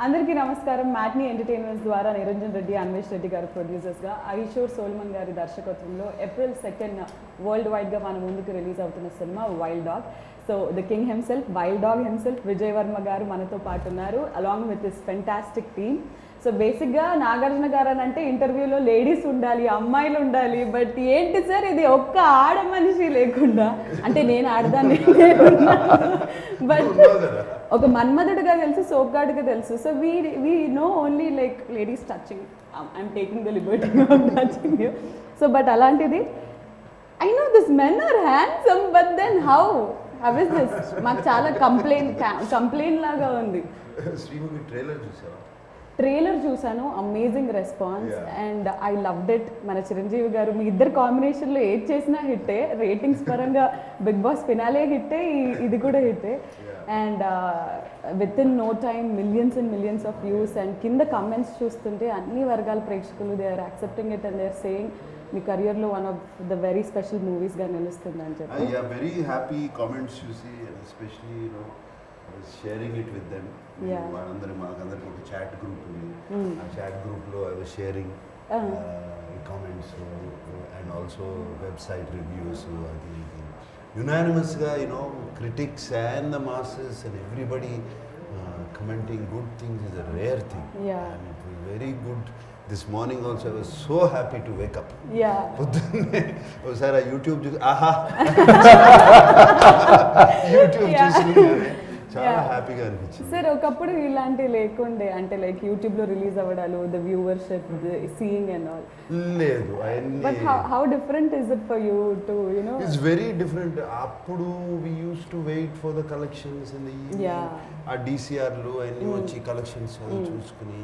అందరికీ నమస్కారం. Matinee entertainments ద్వారా నిరంజన్ రెడ్డి, అన్వేష్ రెడ్డి గారు ప్రొడ్యూసర్స్గా, ఐషోర్ సోల్మన్ గారి దర్శకత్వంలో ఏప్రిల్ 2 వరల్డ్ వైడ్గా మన ముందుకు రిలీజ్ అవుతున్న cinema wild dog. So the king himself, wild dog himself Vijay Varma గారు మనతో పాటు ఉన్నారు, along with this fantastic team. So బేసిక్గా నాగార్జున గారు అని అంటే ఇంటర్వ్యూలో లేడీస్ ఉండాలి, అమ్మాయిలు ఉండాలి, బట్ ఏంటి సార్ ఇది ఒక్క ఆడ మనిషి లేకుండా, అంటే నేను ఆడదాన్ని బట్ ఒక మన్మధుడుగా తెలుసు, సోప్గాడుగా తెలుసు. So we know only like ladies touching, I'm taking the liberty of touching you. So but అలాంటిది I know this men are handsome, but then how is this? మాకు చాలా కంప్లైంట్ లాగా ఉంది. ట్రైలర్ చూసాను, amazing response and I loved it. మన చిరంజీవి గారు మీ ఇద్దరు కాంబినేషన్లో ఏది చేసినా హిట్టే, రేటింగ్స్ పరంగా బిగ్ బాస్ ఫినాలే హిట్టే, ఇది కూడా హిట్టే. And with in no time millions and millions of views. And కింద కమెంట్స్ చూస్తుంటే అన్ని వర్గాల ప్రేక్షకులు they are accepting it and they are saying మీ కెరియర్లో one of the very special మూవీస్గా నిలుస్తుంది అని చెప్పి. వెరీ హ్యాపీ కామెంట్స్ చూసి, especially sharing it with them. వాళ్ళందరూ మాకందరికి ఒక చాట్ గ్రూప్ ఉంది, ఆ చాట్ గ్రూప్లో I was sharing comments and also website reviews. అది యునానిమస్గా critics and the masses and everybody commenting good things is a rare thing. And it was very good. This morning also I was so happy to wake up. పొద్దున్నే ఒకసారి YouTube చూసి YouTube చూసి చాలా హ్యాపీగా అనిపించింది. Sir ఒకప్పుడు ఇలాంటివి లేకుండే, అంటే లైక్ యూట్యూబ్లో రిలీజ్ అవ్వడాలు, the viewership, seeing and all లేదు. But how different is it for you to you know? It's very different. అప్పుడు we used to wait for the collections in the evening, ఆ డిసిఆర్లు అన్నీ వచ్చి కలెక్షన్స్ చూసుకుని,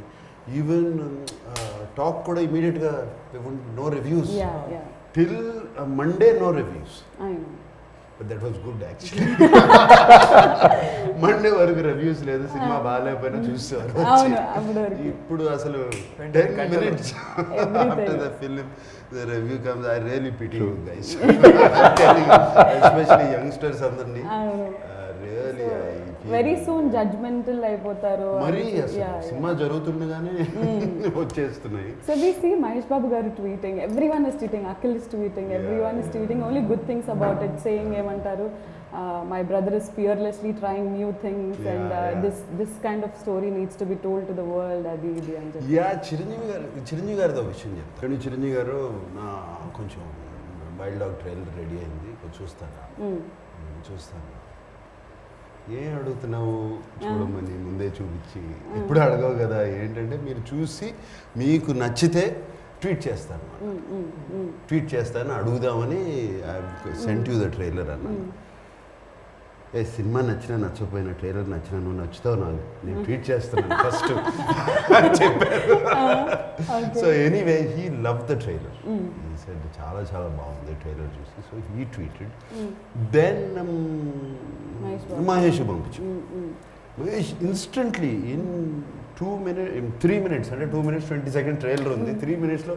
ఈవెన్ టాక్ కూడా ఇమీడియట్గా no reviews till Monday, no reviews. But that was good actually. Monday వరకు reviews లేదు, సినిమా బాగాలేకపోయినా చూసేవారు. ఇప్పుడు అసలు 10 minutes after the film the review comes, I really pity you guys. Especially youngsters అందరినీ really వెరీ సూన్ జడ్జ్మెంటల్ అయిపోతారు. మరి cinema జరుగుతుండగానే వచ్చేస్తున్నాయి. So we see Mahesh Babu garu tweeting, everyone is tweeting, Akhil is tweeting, everyone is tweeting only good things about it, saying ఏమంటారు, my brother is fearlessly trying new things and this kind of story needs to be told to the world, అది ఇది అని చెప్పి. చిరంజీవి గారితో విషయం చెప్తాను. చిరంజీవి గారు నా కొంచెం వైల్డ్ డాగ్ ట్రైలర్ రెడీ అయింది, చూస్తాను. ఏం అడుగుతున్నావు చూడమని ముందే చూపించి, ఎప్పుడు అడగవు కదా. ఏంటంటే మీరు చూసి మీకు నచ్చితే ట్వీట్ చేస్తాను అడుగుదామని సెంట్ యూ ద ట్రైలర్ అన్నాను. సినిమా నచ్చినా నచ్చకపోయినా, ట్రైలర్ నచ్చినా నువ్వు నచ్చుతావు నాకు, నేను ట్వీట్ చేస్తున్నాను ఫస్ట్ చెప్పారు. So anyway he love the trailer, he said చాలా చాలా బాగుంది ట్రైలర్ చూసి. So he tweeted, then Mahesh పంపించు. మహేష్ ఇన్స్టెంట్లీ ఇన్ 3 minutes, అంటే 2 minutes 20 seconds ట్రైలర్ ఉంది, 3 minutesలో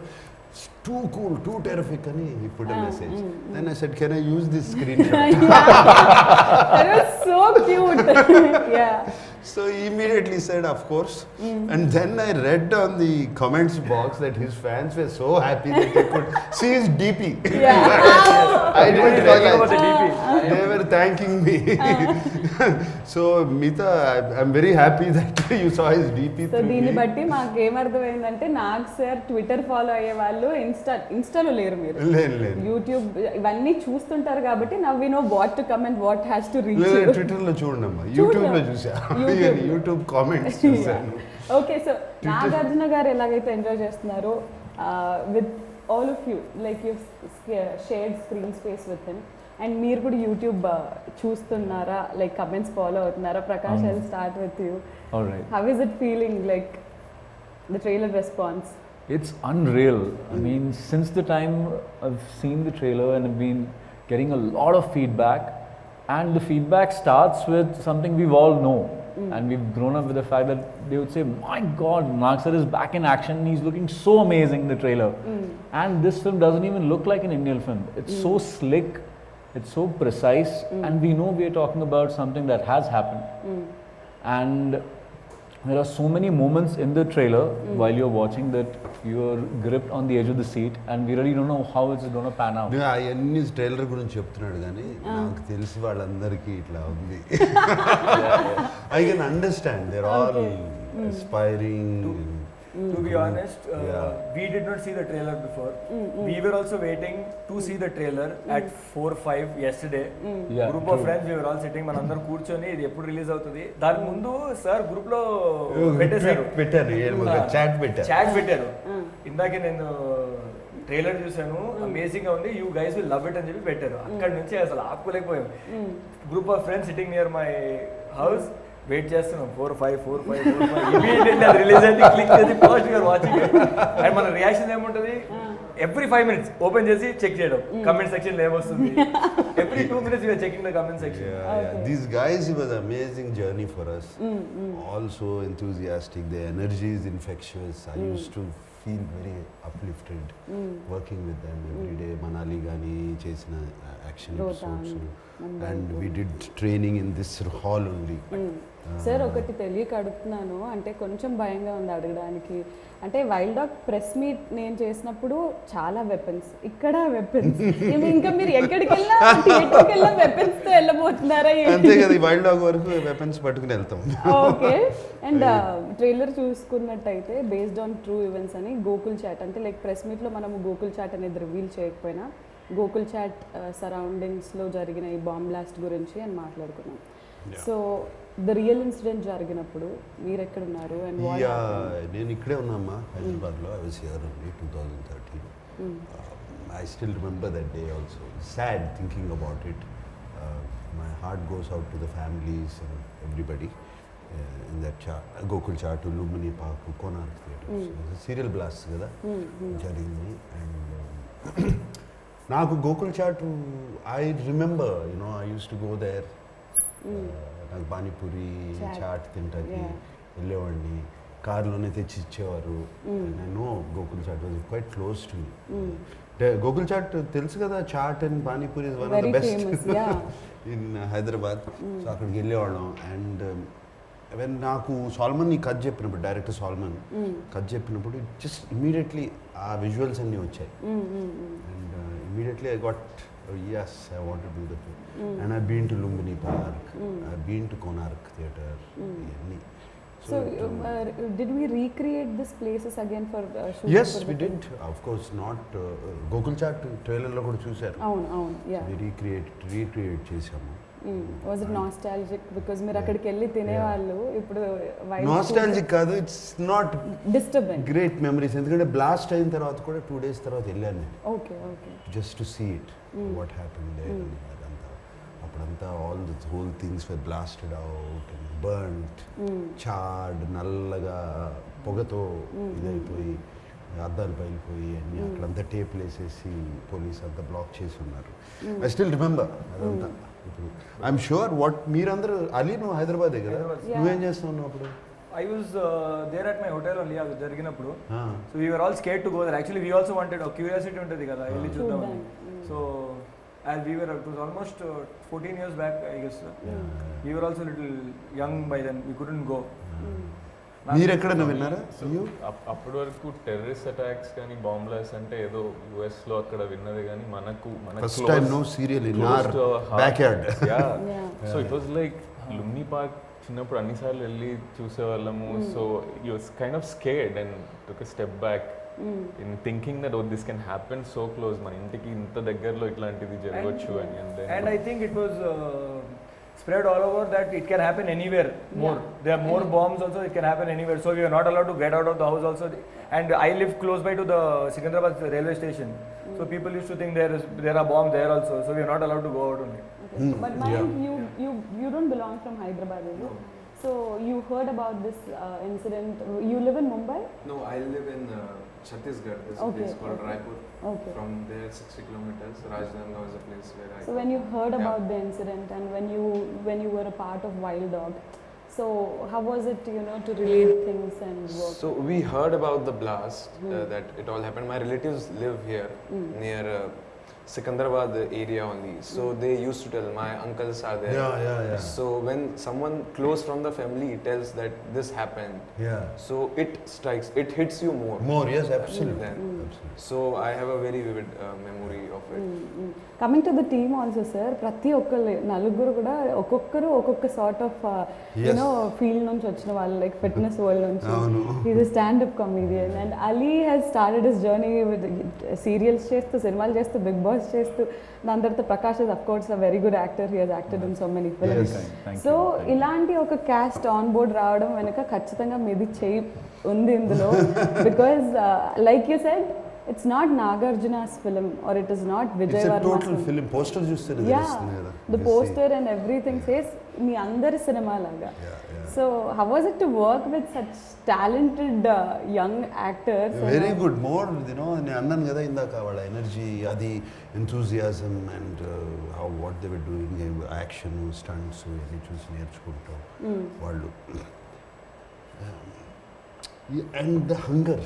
too cool, too terrific అని he put a message. Then I said, can I use this screenshot? That was so cute. So he immediately said of course. And then I read on the comments box that his fans were so happy that they could see his DP. I didn't realize the DP. They were thanking me. So Mita, I'm very happy that you saw his DP. So దీన్ని బట్టి మాకు ఏమర్థమైందంటే, Nag sir Twitter follow అయ్యే వాళ్ళు ఇన్స్టాలో లేరు, మీరు YouTube ఇవన్నీ చూస్తుంటారు కాబట్టి now we know what to comment, what has to reach. ట్విట్టర్లో చూడండి, యూట్యూబ్లో చూసా, యూట్యూబ్ కామెంట్స్ చూసాను. ఓకే, సో నాగార్జున గారు ఎలాగైతే ఎంజాయ్ చేస్తున్నారో with all of you, like you shared screen space with him, and మీరు కూడా యూట్యూబ్ చూస్తున్నారా, లైక్ కమెంట్స్ ఫాలో అవుతున్నారా? Prakash, I will start with you. How is it feeling, like the trailer response? It's unreal. I mean, since the time I've seen the trailer and I've been getting a lot of feedback, and the feedback starts with something we've all know, and we've grown up with the fact that they would say, my God, Nag sir is back in action, he's looking so amazing in the trailer. And this film doesn't even look like an Indian film. It's so slick, it's so precise, and we know we're talking about something that has happened. And there are so many moments in the trailer while you're watching that you're gripped on the edge of the seat, and we really don't know how it's going to pan out. అవన్నీ trailer గురించి చెప్తున్నాడు కానీ నాకు తెలిసి వాళ్ళందరికీ ఇట్లా ఉంది. I can understand they're all aspiring. To be honest, we did not see the trailer before. We were also waiting to see the trailer at 4-5 yesterday. Yeah, Group of friends, we were all sitting, మనందరం కూర్చొని ఇది ఎప్పుడు release అవుతుంది. దాని ముందు sir group లో పెట్టారు chat పెట్టారు. ఇందాకే నేను ట్రైలర్ చూసాను, అమేజింగ్ గా ఉంది, you guys will love it అని చెప్పి పెట్టారు. అక్కడ నుంచి అసలు ఆపుకోలేకపోయాం. Group of friends sitting near my house wait చేస్తున్నాం. 4-5 ఇమీడియట్లీ అది రిలీజ్ అయితే క్లిక్ చేసి ఫస్ట్ యూఆర్ వాచింగ్. అండ్ మన రియాక్షన్ ఏముంటుంది, ఎవ్రీ 5 minutes ఓపెన్ చేసి చెక్ చేయడం కమెంట్ సెక్షన్ ఏమొస్తుంది. Every 2 minutes you're checking the comment section. These guys, it was an amazing journey for us. Also enthusiastic, their energy is infectious. I used to feel very uplifted working with them every day. Manali gani chesina action episodes, and we did training in this hall only. Sir ఒకటి తెలియక అడుగుతున్నాను, అంటే కొంచెం భయంగా ఉంది అడగడానికి. అంటే wild dog press meet నేను చేసినప్పుడు చాలా వెపన్స్, ఇక్కడ వెపన్స్, ఇంకా మీరు ఎక్కడికి వెళ్ళినా థియేటర్కి వెళ్ళినా వెపన్స్ తో వెళ్ళబోతున్నారా? అంతే కదా, వైల్డ్ డాగ్ వరకు వెపన్స్ పట్టుకుని వెళ్తాం. ఓకే. అండ్ ట్రైలర్ చూసుకున్నట్టయితే బేస్డ్ ఆన్ ట్రూ ఈవెంట్స్ అని గోకుల్ చాట్, అంటే లైక్ ప్రెస్ మీట్లో మనము గోకుల్ చాట్ అనేది రివీల్ చేయకపోయినా గోకుల్ చాట్ సరౌండింగ్స్లో జరిగిన ఈ బాంబ్ బ్లాస్ట్ గురించి అని మాట్లాడుకున్నాం. సో ద రియల్ ఇన్సిడెంట్ జరిగినప్పుడు మీరు ఎక్కడ ఉన్నారు? అండ్ నేను ఇక్కడే ఉన్నామ్మా, హైదరాబాద్లో. I was here only 2013. I still remember that day also. Sad thinking about it. My heart goes out to the families and everybody in that Gokul Chat, Lumbini park, Konark theatre. Serial blast కదా జరిగింది. అండ్ నాకు Gokul Chat, I remember, you know, I use to go there. నాకు పానీపూరి చాట్ తింటాకి వెళ్ళేవాడిని, కార్లోనే తెచ్చి ఇచ్చేవారు. నేను Gokul Chat was quite close to me. Gokul chat తెలుసు కదా, chaat and panipuri is one of the best in Hyderabad. So అక్కడికి వెళ్ళేవాళ్ళం. అండ్ వెన్ నాకు సాల్మన్ ఈ కథ చెప్పినప్పుడు, డైరెక్టర్ సాల్మన్ కథ చెప్పినప్పుడు జస్ట్ ఇమీడియట్లీ ఆ విజువల్స్ అన్నీ వచ్చాయి. And immediately I got, yes, I want to do the film. And I've been to Lumbini Park, I've been to Konark Theatre. So did we recreate these places again for shooting? Yes, for we did. Of course, not Gokul Chat trailer lo kuda chusaru. Avunu, yeah. We recreate chesamu. Was it nostalgic? Because మీరు అక్కడికి వెళ్ళి తినేవాళ్ళు, ఇప్పుడు nostalgic కాదు, it's not disturbing. Great memories. ఎందుకంటే blast అయిన తర్వాత కూడా 2 days తర్వాత వెళ్ళాను నేను. Okay. Just to see it, what happened there. అదంతా అప్పుడంతా all the whole things were blasted out and burned, charred, నల్లగా పొగతో ఇదైపోయి, అద్దాలు పగిలిపోయి అన్నీ. అక్కడంతా టేప్లు వేసేసి పోలీస్ అంతా బ్లాక్ చేసి ఉన్నారు. ఐ స్టిల్ రిమెంబర్ అదంతా. ఇప్పుడు ఐఎమ్ షూర్ వాట్ మీరందరూ, అలీ నువ్వు హైదరాబాదే కదా, నువ్వేం చేస్తున్నావు అప్పుడు? I was there at my hotel only. అది జరిగినప్పుడు. So we were all scared to go there. Actually we also wanted, a curiosity ఉంటుంది కదా, వెళ్ళి చూద్దామని. So as we were, it was almost 14 years back, I guess. We were also little young by then. We couldn't go. మీరు ఎక్కడన్నా విన్నారా? అప్పటి వరకు terrorist attacks కానీ బాంబ్ బ్లాస్ట్ అంటే ఏదో US లో అక్కడ విన్నది, కానీ మనకు first time no serial in our backyard. So it was like Lumbini park. చిన్నప్పుడు అన్నిసార్లు వెళ్ళి చూసేవాళ్ళము. So you was kind of scared and took a step back in thinking that this can happen so close, మన ఇంటికి ఇంత దగ్గరలో ఇట్లాంటిది జరగవచ్చు అని. And I think it was spread all over that it can happen anywhere more. There are more bombs also, it can happen anywhere. So we are not allowed to get out of the house also. And I live close by to the Secunderabad railway station. So people used to think there are bombs there also. So we are not allowed to go out only. But Mayank, you don't belong from Hyderabad, is it? So you heard about this incident. You live in Mumbai? No, I live in Chhattisgarh. There's a place called Raipur. From there 60 kilometers. Rajdhani is a place where I. So when you heard about the incident and when you were a part of Wild Dog, so how was it, to relate things and work? So we heard about the blast, that it all happened. My relatives live here near Sikandrabad area only. So they used to tell, my uncles are there. Yeah. So when someone close from the family tells that this happened, Yeah. so it strikes, it hits you more. More, yes, absolutely. Then. Absolutely. So I have a very vivid memory of it. Coming to the team also sir, ప్రతి ఒక్కరు నలుగురు కూడా ఒక్కొక్కరు ఒక్కొక్క sort of you know field నుంచి వచ్చిన వాళ్ళు, like fitness world నుంచి. Is a standup comedian and Ali has started his journey with serials చేస్తూ, సినిమాలు చేస్తూ, బిగ్ బాస్ చేస్తూ. దాని తర్వాత Prakash is of course a very good actor, he has acted in so many films. So ఇలాంటి ఒక caste on board రావడం వెనుక ఖచ్చితంగా మీది చేయి ఉంది ఇందులో. Because like you said, it's not Nagarjuna's film or it is not Vijay Varma's film. It's a total film. Poster చూస్తే తెలుస్తుంది కదా. The poster and everything says మీ అందరి సినిమా లాగా. So how was it to work with such talented young actors? Very good. More, you know, నేను అన్నాను కదా ఇందాక, వాళ్ళ ఎనర్జీ, అది enthusiasm and how what they were doing, action, stunts ఇవన్నీ చూసి నేర్చుకుంటాం వాళ్ళు. And the hunger.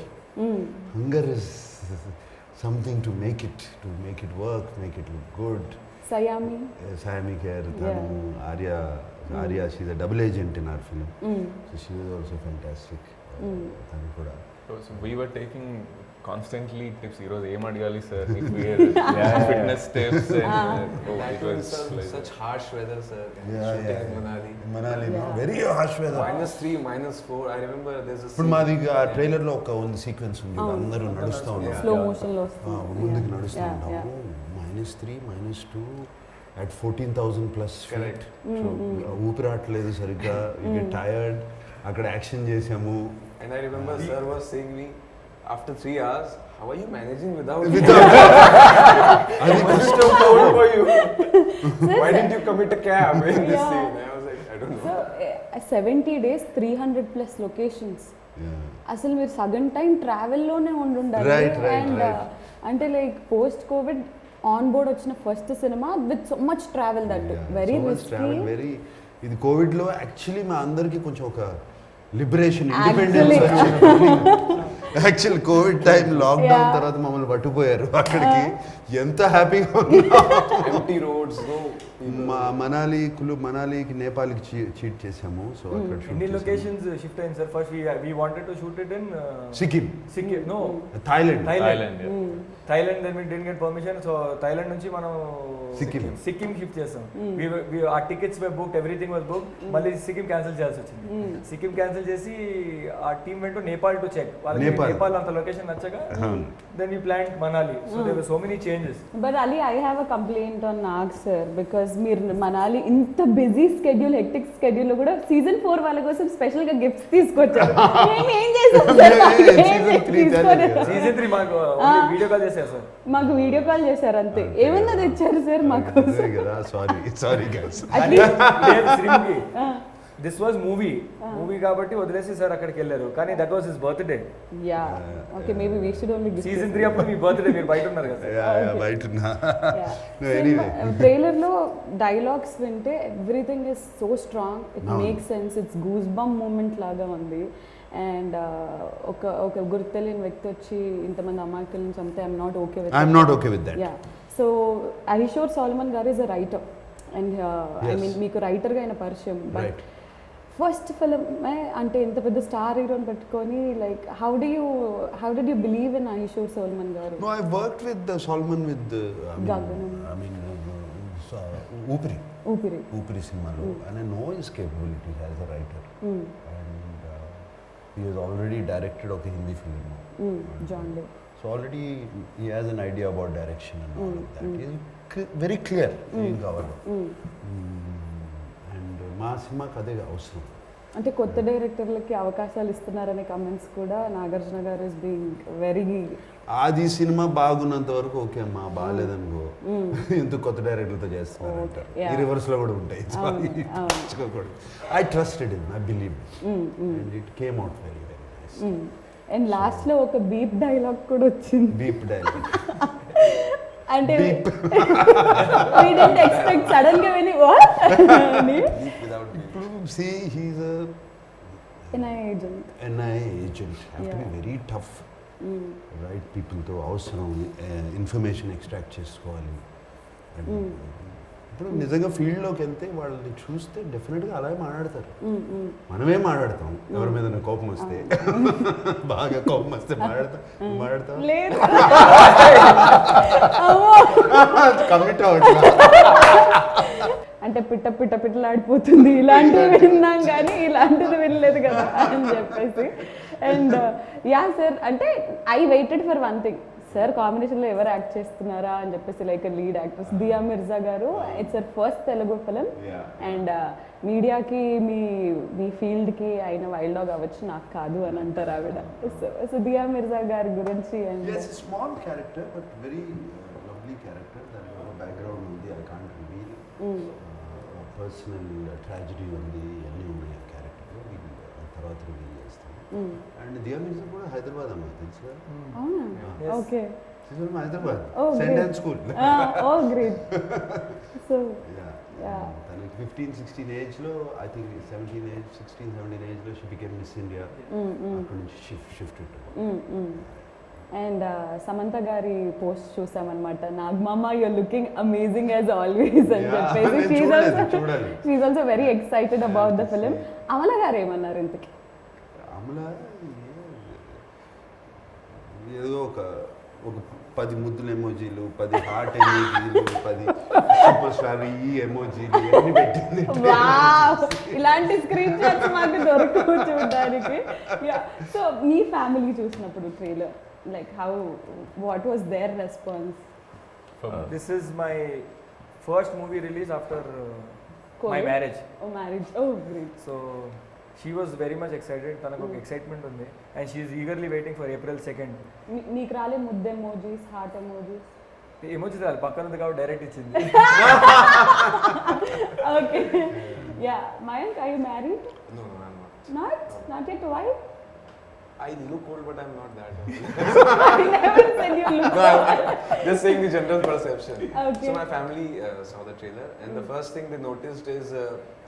Hunger is something to make it work, make it look good. Sayami Kher, Arya, she's a double agent in our film. So she was also fantastic. So we were taking constantly tips. Ee roju em adigali sir, fitness tips and That was such harsh weather, sir. Yeah. in Manali, no? Very harsh weather. -3, -4. I remember there's a ఇప్పుడు మాది ఆ trailer లో ఒక ఉంది sequence ఉంది, అందరూ నడుస్తూ ఉంటారు, స్లో మోషన్ లో ముందుకు నడుస్తూ ఉంటాము, -3, -2 at 14,000 plus feet. ఊపిరాట్లేదు సరిగ్గా, యూ గెట్ టైర్డ్. అక్కడ యాక్షన్ చేసాము. And I remember sir was saying me, after 3 hours, how are you managing without అది కష్టం for you? Why didn't you commit a cab in this scene? I was like, I don't know. So 70 days 300+ locations. అసలు మీరు సగం టైం ట్రావెల్లోనే ఉండాలి. And అంటే like post covid on board వచ్చిన first cinema with so much travel, that very risky. ఇది covid లో యాక్చువల్లీ మా అందరికి కొంచెం ఒక లిబరేషన్, ఇండిపెండెన్స్ వచ్చిన. యాక్చువల్ కోవిడ్ టైం లాక్డౌన్ తర్వాత మమ్మల్ని పట్టుపోయారు అక్కడికి. ఎంత హ్యాపీగా empty roads, no మనాలికి నేపాల్కి చీట్ చేసాము. సో అక్కడ ఎన్ని లొకేషన్స్ షిఫ్ట్ అయింది sir? First we wanted to shoot it in Sikkim, no Thailand. Thailand then we didn't get permission. So Thailand నుంచి మనం సిక్కిం షిఫ్ట్ చేసాం. ఆ tickets were booked, everything was booked. మళ్ళీ సిక్కిం క్యాన్సిల్ చేయాల్సి వచ్చింది. సిక్కిం క్యాన్సిల్ చేసి ఆ టీమ్ వెంట నేపాల్ టు చెక్. వాళ్ళకి నేపాల్ అంత లొకేషన్ నచ్చగా then we plan Manali. So there were so many changes. But Ali, I have a complaint on Nag sir, because మీరు మనాలి ఇంత బిజీ స్కెడ్యూల్, హెక్టిక్ స్కెడ్యూల్ లో కూడా సీజన్ 4 వాళ్ళ కోసం స్పెషల్ గా గిఫ్ట్స్ తీసుకొచ్చారు. ఏం చేశారు సీజన్ 3 మాకు వీడియో కాల్ చేశారు సార్. మాకు వీడియో కాల్ చేశారు అంతే. ఏమన్నా తెచ్చారు సార్ మాకు? Sorry guys. This was movie కాబట్టి వదిలేసి సార్ అక్కడికి వెళ్ళారు. కానీ that was his birthday. Yeah okay, maybe we should only give season 3 అప్పుడు మీ బర్త్డే, మీరు బయట ఉన్నారు కదా. బయట ఉన్నా. ట్రైలర్ లో డైలాగ్స్ వింటే everything is so strong, it makes sense, it's goose bump moment లాగా ఉంది. అండ్ ఒక గుర్తు తెలియని వ్యక్తి వచ్చి ఇంతమంది అమాయకులను చంపితే I'm not okay with that. Yeah, so Ahishor Solomon garu is a writer and I mean మీకు రైటర్గా అయిన పరిచయం. బట్ ఫస్ట్ ఫిల్మ్ అంటే ఇంత పెద్ద స్టార్ హీరోని పెట్టుకొని, like how did you believe in Ahishor Solomon గారు? No, I worked with Solomon with ఊపిరి సినిమాలో, and I know his capabilities as a writer. And he has already directed ఒక Hindi film, John Day. So already he has an idea about direction and all of that. He is very clear ఏం కావాలో. And మా సినిమాకి అదే అవసరం. అంటే కొత్త డైరెక్టర్లకి అవకాశాలు ఇస్తున్నారనే కమెంట్స్ కూడా నాగార్జున గారు ఇస్ బీయింగ్ వెరీ. అది సినిమా బాగున్నంత వరకు ఓకే అమ్మా, బాగాలేదనుకో ఎందుకు కొత్త డైరెక్టర్లతో చేస్తున్నారు అంటారు. ఈ రివర్స్ లో కూడా ఉంటాయి. I trusted him, I believe and it came out very very nice. And last లో ఒక బీప్ డైలాగ్ కూడా వచ్చింది. బీప్ డైలాగ్ అంటే we didn't expect sudden గా విని what see he's a NIA agent. have to be very tough right పీపుల్తో అవసరం, information extract చేసుకోవాలి. అండ్ ఇప్పుడు నిజంగా ఫీల్డ్లోకి వెళ్తే వాళ్ళని చూస్తే డెఫినెట్గా అలాగే మాట్లాడతారు. మనమే మాట్లాడతాం ఎవరి మీద కోపం వస్తే, బాగా కోపం వస్తే మాట్లాడతాం లేదు కమిట్ అవ్వట్లా. అంటే పిట్టలాడిపోతుంది ఇలాంటివి విన్నాం కానీ ఇలాంటిది వినలేదు కదా అని చెప్పేసి. అండ్ యా సార్, అంటే I waited for one thing, sir కాంబినేషన్లో ఎవరు యాక్ట్ చేస్తున్నారా అని చెప్పేసి, లైక్ లీడ్ యాక్ట్రెస్ దియా మిర్జా గారు. It's sir first Telugu film. And మీడియాకి మీ ఫీల్డ్కి అయిన వైల్డ్ డాగ్ అవ్వచ్చు, నాకు కాదు అని అంటారు ఆవిడ. సో దియా మిర్జా గారి గురించి. And small character but very lovely character. దాని బ్యాక్గ్రౌండ్ ఉంది, I can't reveal. Personal tragedy ఉంది, అన్నీ ఉన్నాయి ఆ క్యారెక్టర్లో. తర్వాత రివీల్ చేస్తాను. అండ్ దియా మిర్జా కూడా హైదరాబాద్ అమ్మాయి, తెలుసు కదా? అవునా? Okay. Hyderabad Oh, saint school. Oh great. So తనకి 15-16 ఏజ్లో, ఐ థింక్ 16-17 ఏజ్లో షీ బికేమ్ మిస్ ఇండియా. అక్కడి నుంచి షిఫ్ట్. అండ్ సమంత గారి పోస్ట్ చూసామన్నమాట, నాగమామ you're looking amazing as always అని చెప్పేసి. She also very excited about the film. Amala garu ఏమన్నారు ఇంతకి? అమల ఏదో ఒక 10 ముద్దుల ఎమోజీలు, 10 హార్ట్ ఎమోజీలు, 10 సూపర్ స్టార్ ఈ ఎమోజీలు అన్ని పెట్టింది. ఇలాంటి స్క్రీన్ షాట్స్ మాకు దొరకవు చూడడానికి. సో మీ ఫ్యామిలీ చూసినప్పుడు trailer, like what was their response? This is my first movie release after my marriage. Oh, marriage. Oh, great. So she was very much excited. తనకు ఒక ఎక్సైట్మెంట్ ఉంది and she is eagerly waiting for April 2nd. నీకు రాలే ముద్ద emojis, heart emojis? Emojis రాలి, పక్కన ఉంది కాబట్టి డైరెక్ట్ ఇచ్చింది. Okay. Yeah, Mayank, are you married? No, I'm not. Not yet. Why? I look old, but I'm not that old. I never said you look No, I'm just saying the general perception. Okay. So my family saw the trailer, and the first thing they noticed is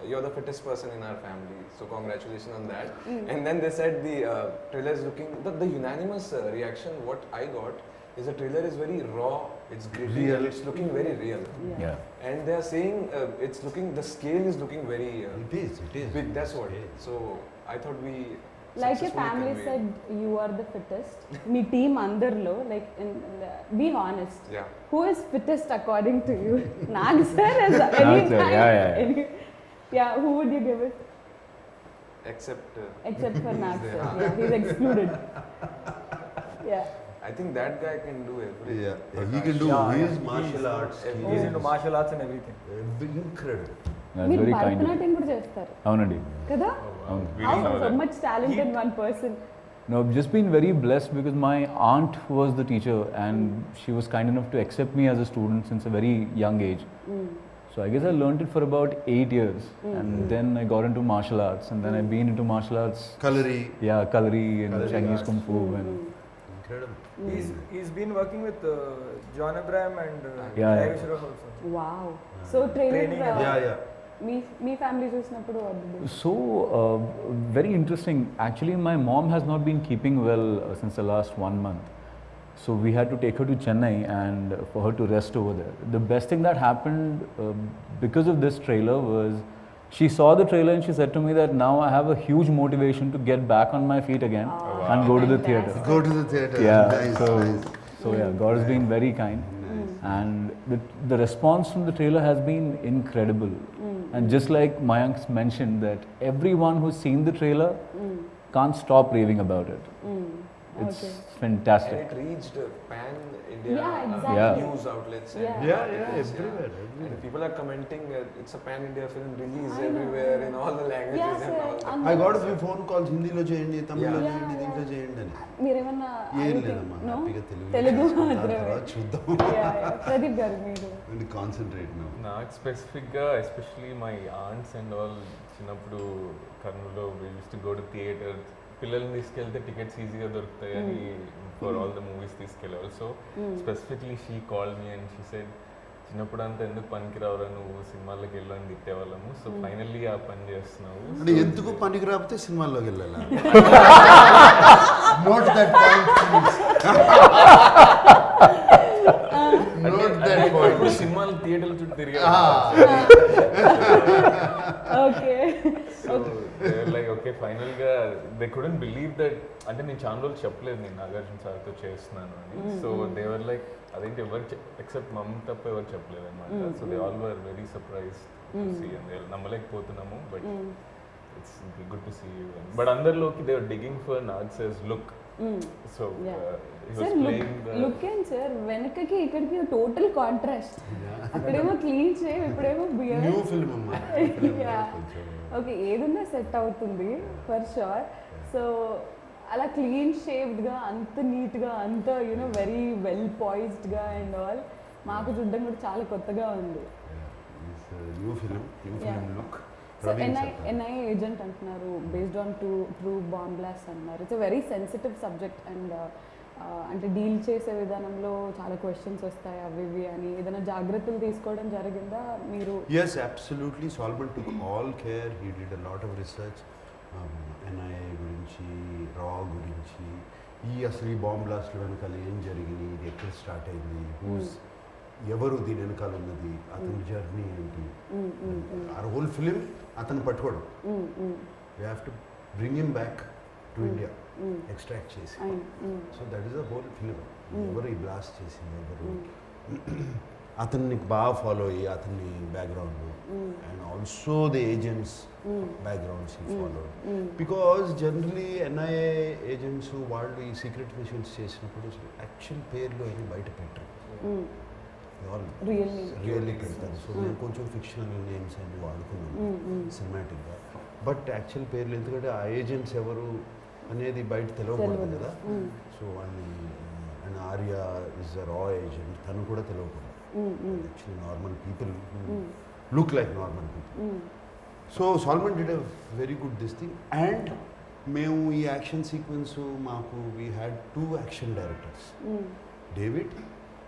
you're the fittest person in our family. So congratulations on that. And then they said the trailer is looking. The unanimous reaction what I got is the trailer is very raw. It's gritty. Real. It's looking very real. Yeah. And they are saying it's looking. The scale is looking very It is. big. That's what. So I thought we. Like your successfully family conveyed. said, you are the fittest. Me team అందరిలో, like, be honest. Yeah. Who is fittest according to you? Nag sir is any Nag sir, time. yeah. Yeah, who would you give it? Except. Except for Nag He's sir. there. Yeah, he's excluded. Yeah. I think that guy can do everything. Yeah, he can do his martial arts. He's into martial arts and everything. Incredible. That's మీరు very kind of you. Bharatanatyam కూడా చేస్తారు అవునండి. కదా? We How didn't know so that. much talent in one person? No, I've just been very blessed because my aunt was the teacher and she was kind enough to accept me as a student since a very young age. So I guess I learned it for about 8 years and then I got into martial arts and then I've been into martial arts. Kalari. Yeah, Kalari and Kalari Chinese arts. Kung Fu and Incredible. He's been working with John Abraham and Yeah. Ravi Shroff also. Wow. So trailer Training and- Yeah. Me family చూసినప్పుడు what did you- So, very interesting. Actually, my mom has not been keeping well since the last 1 month. So, we had to take her to Chennai and for her to rest over there. The best thing that happened because of this trailer was she saw the trailer and she said to me that now I have a huge motivation to get back on my feet again and go to the theatre. Go to the theatre. Yeah, Nice, so, nice. so yeah, God has been very kind. And the response from the trailer has been incredible. And just like Mayank's mentioned that everyone who's seen the trailer can't stop raving about it. It's Okay. fantastic. And it reached pan-India Yeah, exactly. Yeah. news outlets. And Yeah. Yeah, articles, everywhere. And people are commenting it's a pan-India film release everywhere in all the languages Yeah, and sir. all that. I got a few phone calls, హిందీలో చేయండి, తమిళ్లో Yeah. చేయండి, దీంట్లో చేయండి అని. మీరేమన్నా ఏం లేదమ్మా, హ్యాపీగా తెలుగు చేసుకుంటాం, మాత్రమే. తర్వాత చూద్దాం. ప్రదీప్ గారు మీరు కాన్సన్ట్రేట్ నా. నాకు స్పెసిఫిక్గా especially my aunts and all చిన్నప్పుడు కర్నూలులో we used to go to theatre. పిల్లల్ని తీసుకెళ్తే టికెట్స్ ఈజీగా దొరుకుతాయి అని ఫర్ ఆల్ ద మూవీస్ తీసుకెళ్ళేవాళ్ళు. So specifically she call me and she said చిన్నప్పుడు అంతా ఎందుకు పనికిరావురా నువ్వు సినిమాల్లోకి వెళ్ళని తిట్టేవాళ్ళము. సో ఫైనల్లీ ఆ పని చేస్తున్నావు. అంటే ఎందుకు పనికి రాకపోతే సినిమాల్లోకి వెళ్ళాలా? Note that point, please. Note that point. ఇప్పుడు సినిమాలు థియేటర్ల చుట్టూ తిరిగా okay so like okay final గా దే కుడెంట్ బిలీవ్ దట్ అంటే నేను చాలా రోజులు చెప్పలేదు నేను నాగార్జున సార్తో చేస్తున్నాను అని సో దేవర్ లైక్ అదేంటి ఎవరు ఎక్సెప్ట్ మమ్ తప్ప ఎవరు చెప్పలేదు అనమాట so they all were very surprise నమ్మలేకపోతున్నాము but it's good to see you but అందరిలోకి they are digging for Nag says look so sir look ఏంటి సార్ వెనకకి ఇక్కడికి టోటల్ కాంట్రాస్ట్ అక్కడేమో క్లీన్ షేవ్ ఇప్పుడేమో బియర్ న్యూ ఫిల్మ్ అమ్మా. ఓకే ఏదన్నా set అవుతుంది ఫర్ షూర్ సో అలా క్లీన్ షేవ్డ్గా అంత నీట్గా అంత యూనో వెరీ వెల్ పాయిస్డ్గా అండ్ ఆల్ మాకు చూడడం కూడా చాలా కొత్తగా ఉంది. New film look. So NI agent అంటున్నారు based on true bomb blast అన్నారు. It's very sensitive subject and అంటే డీల్ చేసే విధానంలో చాలా క్వశ్చన్స్ వస్తాయి అవి ఇవి అని ఏదైనా జాగ్రత్తలు తీసుకోవడం జరిగిందా మీరు? Yes, absolutely. Solomon took all care. He did a lot of research. NIA గురించి, రా గురించి, అసలు ఈ బాంబ్ బ్లాస్ట్ వెనకాల ఏం జరిగింది, ఇది ఎక్కడ స్టార్ట్ అయింది, ఎవరు దీని వెనకాల ఉన్నది, అతని జర్నీ ఏంటి, ఆ హోల్ ఫిలిం అతను పట్టుకోవడం. You have to bring him back to India, extract చేసి. So that is a whole film. ఎవరు ఈ బ్లాస్ట్ చేసింది, ఎవరు అతన్ని బాగా ఫాలో అయ్యి అతన్ని background and also the agents backgrounds follow. Because generally NIA agents వాళ్ళు ఈ సీక్రెట్ మిషన్స్ చేసినప్పుడు యాక్చువల్ పేర్లు అవి బయట పెట్టరు, రియల్లీ పెడతారు. సో నేను కొంచెం ఫిక్షనల్ నేమ్స్ అన్ని వాడుకున్నాను సినిమాటిక్గా, బట్ యాక్చువల్ పేర్లు ఎందుకంటే ఆ ఏజెంట్స్ ఎవరు అనేది బయట తెలియకూడదు కదా. సో వాళ్ళని అండ్ ఆర్య ఇస్ అ రా ఏజెంట్, తను కూడా తెలియకూడదు. Actually normal people who look like normal people. So Solomon did a very good this thing, and మేము ఈ యాక్షన్ సీక్వెన్స్ మాకు we had 2 action directors. David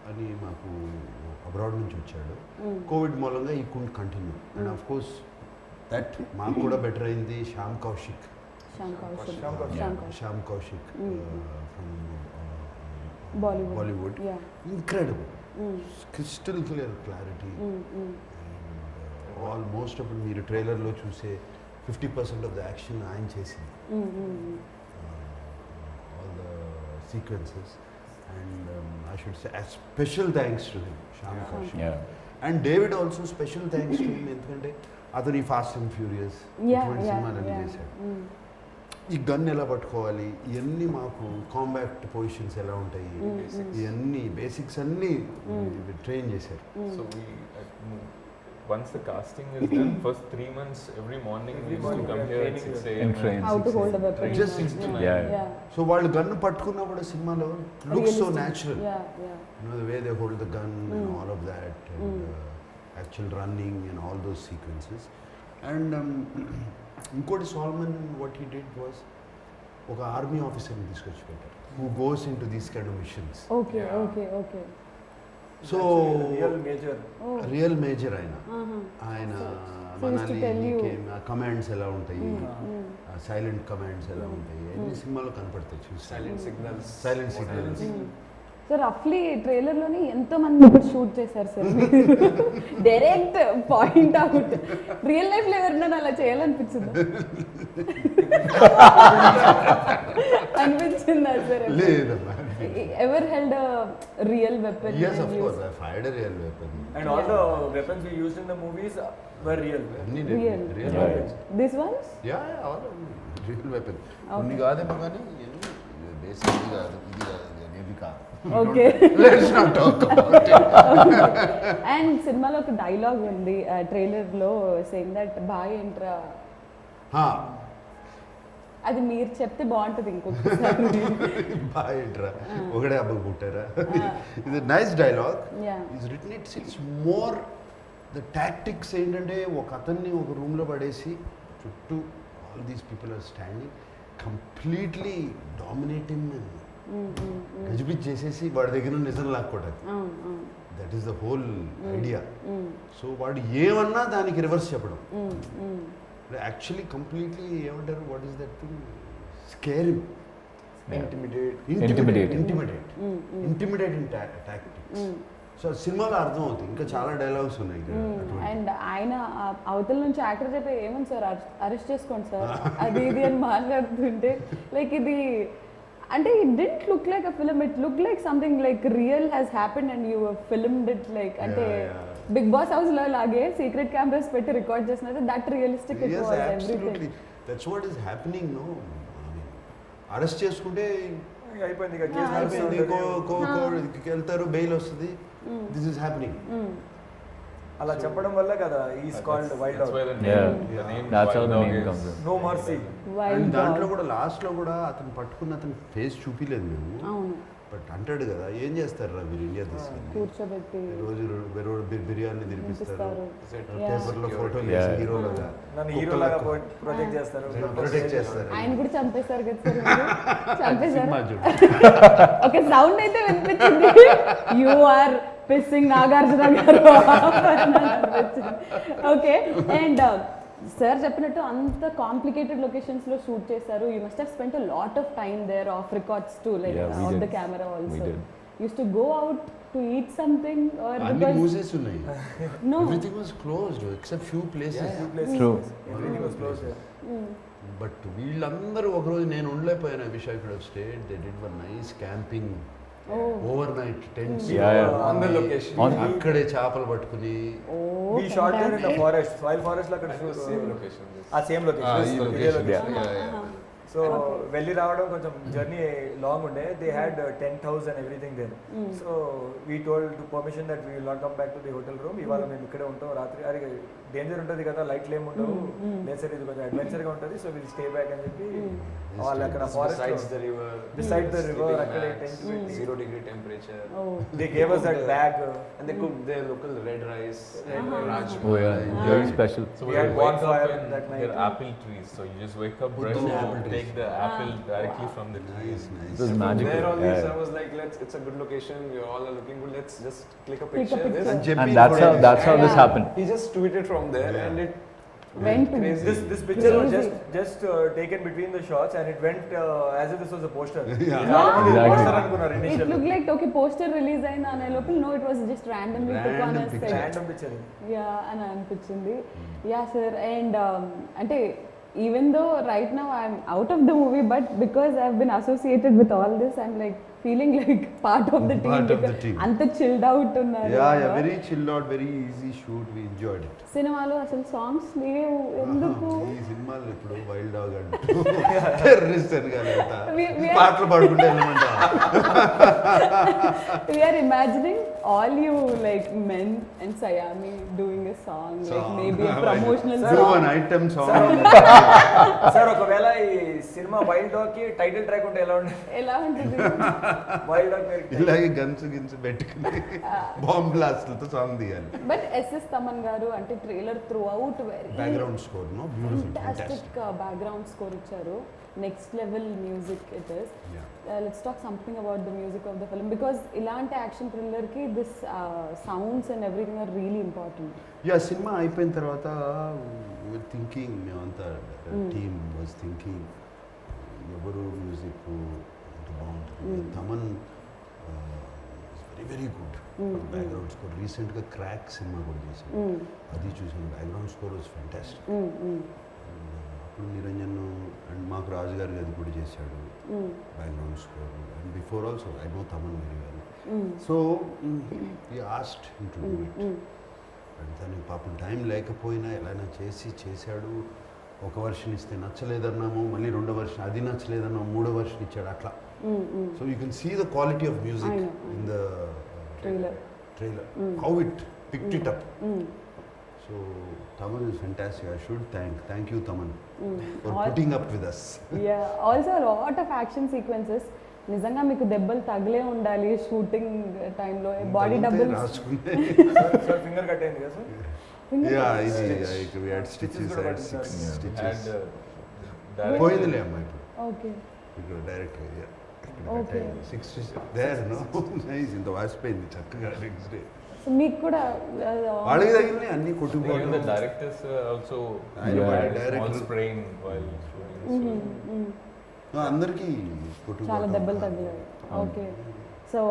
అని మాకు అబ్రాడ్ నుంచి వచ్చాడు, కోవిడ్ మూలంగా ఈ Kund continue, and of course that మాకు కూడా బెటర్ అయింది Shyam Kaushik from Bollywood. Incredible crystal clear clarity. Almost అప్పుడు మీరు ట్రైలర్లో చూసే 50% ఆఫ్ ద యాక్షన్ ఆయన చేసింది, all the sequences. And I should say special thanks to him, Shyam Kaushik. And David also special thanks to him, ఎందుకంటే అతను ఈ ఫాస్ట్ అండ్ ఫ్యూరియస్ ఇటువంటి సినిమాలన్నీ చేశాడు. ఈ గన్ ఎలా పట్టుకోవాలి, ఇవన్నీ మాకు కాంబాక్ట్ పొజిషన్స్ ఎలా ఉంటాయి, ఇవన్నీ బేసిక్స్ అన్నీ ట్రైన్ చేశారు. So once the casting is done, first 3 months every morning we used to come here at 6 a.m. and train. How to hold a weapon. Just 6 to 9. Yeah. So వాళ్ళు gun పట్టుకున్నప్పుడు సినిమాలో looks so natural. You know the way they hold the gun and all of that, and actual running and all those sequences. And ఇంకోటి Solomon what he did was ఒక army ఆఫీసర్ని తీసుకొచ్చి పెట్టారు, who goes in to these kind of missions. So real major ఆయన Manali commands ఎలా ఉంటాయి, silent commands ఎలా ఉంటాయి, అన్ని సినిమాలో కనపడతాయి. చూసి సైలెంట్ సిగ్నల్స్. సో రఫ్లీ ట్రైలర్లోని ఎంతో మంది ఇప్పుడు షూట్ చేశారు sir, direct point out. Real లైఫ్లో ఎవరినైనా అలా చేయాలనిపించిందా? అనిపించిందా సార్? లేదమ్మా. Ever held real weapon? Yes, of course, I fired a real weapon. And all the weapons we used in the movies were real. Real weapons. This ones? Yeah, all real weapon. కొన్ని కాదేమో కానీ basic ఇది కాదు, ఇది కాదు, ఇది కాదు. Okay, let's not talk about it. And సినిమాలో ఒక డైలాగ్ ఉంది ట్రైలర్లో, సేయింగ్ దట్ బాయ్ ఎంట్రా. అది మీరు చెప్తే బాగుంటుంది ఇంకొకసారి. బాయ్ ఎంట్రా ఒకటే అబ్బకు పుట్టారా. ఇది nice dialogue. Is written it's more the tactics ఏంటంటే ఒక అతన్ని ఒక రూమ్లో పడేసి చుట్టూ all these people are standing, completely dominating గజిబిజ్ చేసేసి వాడి దగ్గర నిజం లాక్కోవడానికి. That is the whole idea. So వాడు ఏమన్నా దానికి రివర్స్ చెప్పడం, యాక్చువల్లీ కంప్లీట్లీ ఏమంటారు, what is that thing, scare him. Intimidate. Intimidating tactics. So సినిమాలో అర్థం అవుతుంది. ఇంకా చాలా డైలాగ్స్ ఉన్నాయి ఇక్కడ అటువంటి. అండ్ ఆయన అవతల నుంచి యాక్టర్ చెప్పే ఏమని సార్ అరెస్ట్ చేసుకోండి సార్ అది ఇది అని మాట్లాడుతుంటే లైక్ ఇది అంటే it didn't look like a film, it look like something like real has happened and you filmed it like అంటే బిగ్ బాస్ హౌస్ లో లాగే సీక్రెట్ కెమెరాస్ పెట్టి రికార్డ్ చేసినట్టు that realistic it Yes, was absolutely. Everything. That's what is happening, no? Arrest చేసుకుంటే అయిపోయింది ఇక case అయిపోయింది, నడుస్తుంది. వెళ్తారు, బెయిల్ వస్తుంది. This is happening. అలా చెప్పడం వల్ల కదా is called wild That's why dog. the name That's how Wild the Dog name is- comes in. No mercy. Wild దాంట్లో కూడా లాస్ట్ లో కూడా అతను పట్టుకున్న అతని ఫేస్ చూపిలేదు మేము. అవును, బట్ అంటాడు కదా, ఏం చేస్తారు రా మీరు ఇండియా తీసుకెళ్ళి, కూర్చోబెట్టి రోజు బిర్యానీ తినిపిస్తారు, తినిపిస్తారు. పేపర్లో ఫోటోలు Yeah. వేసి హీరోలుగా నన్ను హీరోలాగా ప్రొజెక్ట్ చేస్తారు. ప్రొటెక్ట్ చేస్తారు. ఆయన కూడా చంపేశారు కదా సార్ మీరు? చంపేశారు. సినిమా చూడు. ఓకే, సౌండ్ అయితే వినిపించింది. యు ఆర్ పిస్సింగ్ నాగార్జున గారు ఓకే. అండ్ సార్ చెప్పినట్టు అంత కాంప్లికేటెడ్ లొకేషన్స్ లో షూట్ చేశారు. You must have spent a lot of time there of records to like Yeah, we of the did. Camera We also. did. Used to go out to eat something or అన్ని because మూసేసి ఉన్నాయి. No everything was closed except few places. True. Everything was close. But వీళ్ళందరూ ఒకరోజు నేను ఉండలేకపోయాను. Wish I could have stayed. They did one nice camping, over night tents, On the location. అక్కడే చేపలు పట్టుకుని. We shot there in the forest, wild forest లో అక్కడ Same location. ఆ సేమ్ ఈ లొకేషన్. location. సో వెళ్ళి రావడం కొంచెం జర్నీ లాంగ్ ఉండే. They had tent house and everything there. So we told to permission that we will not come back to the hotel room. ఇవాళ మేము ఇక్కడే ఉంటాం రాత్రి. అది డేంజర్ ఉంటుంది కదా, లైట్లు ఏమి ఉండవు, లేదు సార్ ఇది కొంచెం అడ్వెంచర్ గా ఉంటుంది, సో విల్ స్టే బ్యాక్ అని చెప్పి వాళ్ళు అక్కడ Besides forest the river. Beside the river, sleeping akkade bags, tent పెట్టి. 0-degree temperature. They gave us that bag. And they cooked their local red rice, rajma. Oh yeah, very special. So We we had had wake bonfire up and that night. there are apple trees. So you just wake up, Put brush, the apple take trees. the apple directly from the tree. Nice, nice. It was From magical. there only, Yeah. I was like, it's a good location. We all are looking good. Let's just click a Click a picture. picture. This. అని చెప్పి And that's how this Yeah. happened. He just tweeted from there, Yeah. and it went to crazy. This picture was Crazy. just taken between the shots, and it went as if this was a poster. Yeah. చాలా మంది ఇది Exactly. poster అనుకున్నారు it initially. Look like okay poster release అయింది అనే లోపల no it was just randomly took on Random picture. Random picture. Yeah అని అనిపించింది. Yeah sir. And అంటే even though right now I'm out of the movie but because I have been associated with all this I'm like feeling like part of the Part of the team. team. అంత chilled out ఉన్నారు. Very chilled out, very easy shoot. We enjoyed it. సినిమాలో అసలు songs లేవు ఎందుకు? ఈ సినిమాలు ఇప్పుడు wild dog అంటూ టెర్రరిస్ట్ అని కానీ We are- పాటలు పాడుకుంటే వెళ్ళమంటా. We are imagining all you like men and Sayami doing a song, like maybe a promotional Do song. an item song. Sir ఒకవేళ ఈ సినిమా వైల్డ్ డాగ్ కి టైటిల్ ట్రాక్ ఉంటే ఎలా ఉండే? ఎలా ఉంటుంది? వైల్డ్ డాగ్ పేరు ఇలాగే గన్స్ గిన్స్ పెట్టుకుని బాంబ్ బ్లాస్ట్లతో సాంగ్ తీయాలి. బట్ ఎస్ఎస్ తమన్ గారు అంటే trailer through out very background score no beautiful, fantastic background score ఇచ్చారు. Next level music it is. Let's talk something about the music of the film because ఇలాంటి action thriller కి this sounds and everything are really important. Yeah cinema అయిపోయిన తర్వాత thinking, మేమంతా team was thinking ఎవరు music అంటే బాగుంటుంది. Thaman very very good background score. రీసెంట్గా Krack cinema కూడా చేశాను, అది చూసాను. Background score was fantastic. అప్పుడు నిరంజన్ అండ్ మాకు రాజు గారు అది కూడా చేశాడు background score. And before also I know Thaman very well. So ఈ asked to do it. And తనకి పాపం టైం లేకపోయినా ఎలాగైనా చేశాడు. ఒక వర్షన్ ఇస్తే నచ్చలేదన్నాము, మళ్ళీ రెండో వర్షన్ అది నచ్చలేదన్నాము, మూడో వర్షన్ ఇచ్చాడు అట్లా. So you can see the quality of music in the trailer, how it picked it up. So Taman is fantastic. I should thank you Taman for putting up with us. Yeah, also a lot of action sequences. నిజంగా మీకు దెబ్బలు తగిలే ఉండాలి shooting టైంలో. Body double sir finger cut అయింది కదా sir? Yeah, easy. We had stitches. I had 6 stitches. పోయిందిలే అమ్మా ఇప్పుడు. ఓకే. ఇక్కడ direct Okay. 6 stitches there, no? Nice. ఇంత వాసిపోయింది చక్కగా నెక్స్ట్ డే. సో మీకు కూడా వాళ్ళకి తగిలినాయి అన్ని కొట్టుకుపోవడం. Even the directors also Yeah. had a small Director. sprain while shooting. అందరికీ కొట్టు చాలా దెబ్బలు తగిలాయి. ఓకే, సో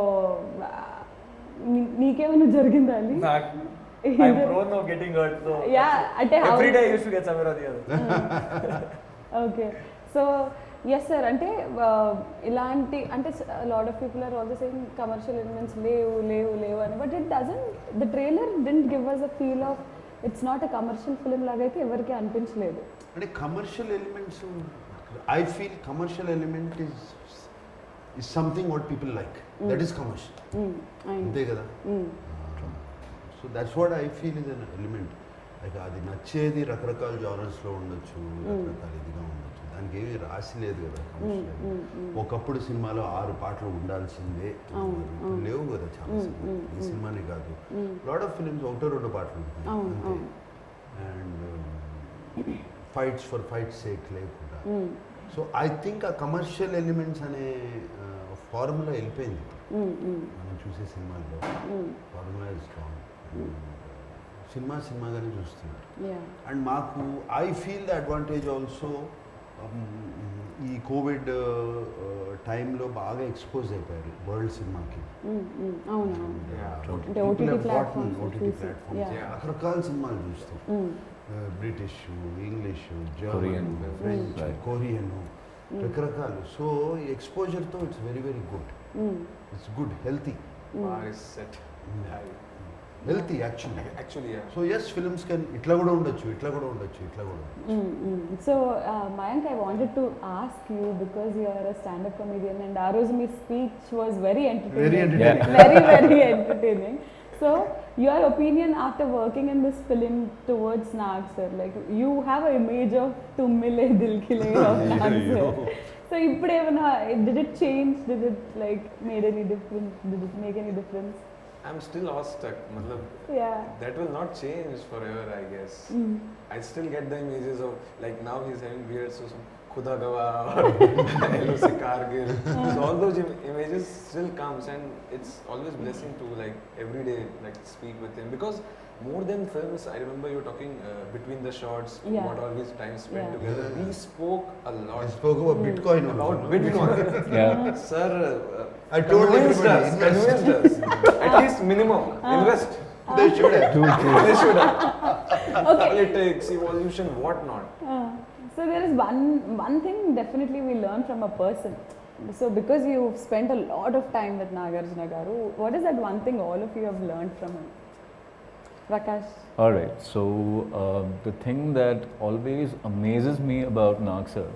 నీకేమైనా జరిగిందా Ali? I'm prone of getting hurt, so అంటే every day I used to get somewhere or the other. Okay, so yes sir, అంటే ఇలాంటి అంటే lot of people are also saying commercial elements లేవు అని, but it doesn't, the trailer didn't give us a feel of it's not a commercial film లాగా అయితే ఎవరికి అనిపించలేదు. అంటే commercial elements, I feel commercial element is something what people like. That is commercial. అంతే కదా. So that's what I feel is an element. Like అది నచ్చేది రకరకాల జానర్స్లో ఉండొచ్చు, రకరకాల ఇదిగా ఉండొచ్చు, దానికి ఏమీ రాసి లేదు కదా కమర్షియల్. ఒకప్పుడు సినిమాలో 6 పాటలు ఉండాల్సిందే, లేవు కదా చాలా సినిమా. ఈ సినిమానే కాదు, లాట్ ఆఫ్ ఫిలిమ్స్ 1-2 పాటలు ఉంటాయి అంతే. And fights for fight sake లేకుండా. సో ఐ థింక్ ఆ కమర్షియల్ ఎలిమెంట్స్ అనే ఫార్ములా వెళ్ళిపోయింది మనం చూసే సినిమాల్లో. Formula is strong. సినిమాగానే చూస్తున్నారు. అండ్ మాకు I feel the advantage also, ఈ కోవిడ్ టైంలో బాగా ఎక్స్పోజ్ అయిపోయారు వరల్డ్ సినిమాకి. ఓటీటీ ప్లాట్ఫామ్స్ రకరకాల సినిమాలు చూస్తాం. British, English, German, French, Korean, రకరకాలు. సో ఈ ఎక్స్పోజర్తో it's very very good. It's good, healthy. Healthy actually. So yes, films can ఇట్లా కూడా ఉండొచ్చు, ఇట్లా కూడా ఉండొచ్చు. So Mayank, I wanted to ask you, because you are a standup comedian, and ఆ రోజు మీ speech was very entertaining. Very entertaining. So, your opinion after working in this film towards Nag sir, like you have an image of Tummile Dil Khile of Nag sir. So, did it change? Did it like made any difference? Did it make any difference? I'm still awestruck. That will not change forever, I guess. I still get the images of, like now he's having beard, so some Khuda Gawar or LOC Kargil. So all those images still comes, and it's always blessing to like every day like speak with him, because more than films, I remember you talking between the shots, what all this time spent together. We spoke a lot. I spoke about Bitcoin. About Bitcoin. Sir, I told everybody, convinced us. At least minimum, invest. They should have. They should have. Politics, evolution, what not. So there is one thing definitely we learn from a person. So because you've spent a lot of time with Nagarjuna Garu, what is that one thing all of you have learned from him? Prakash? Alright, so the thing that always amazes me about Nag sir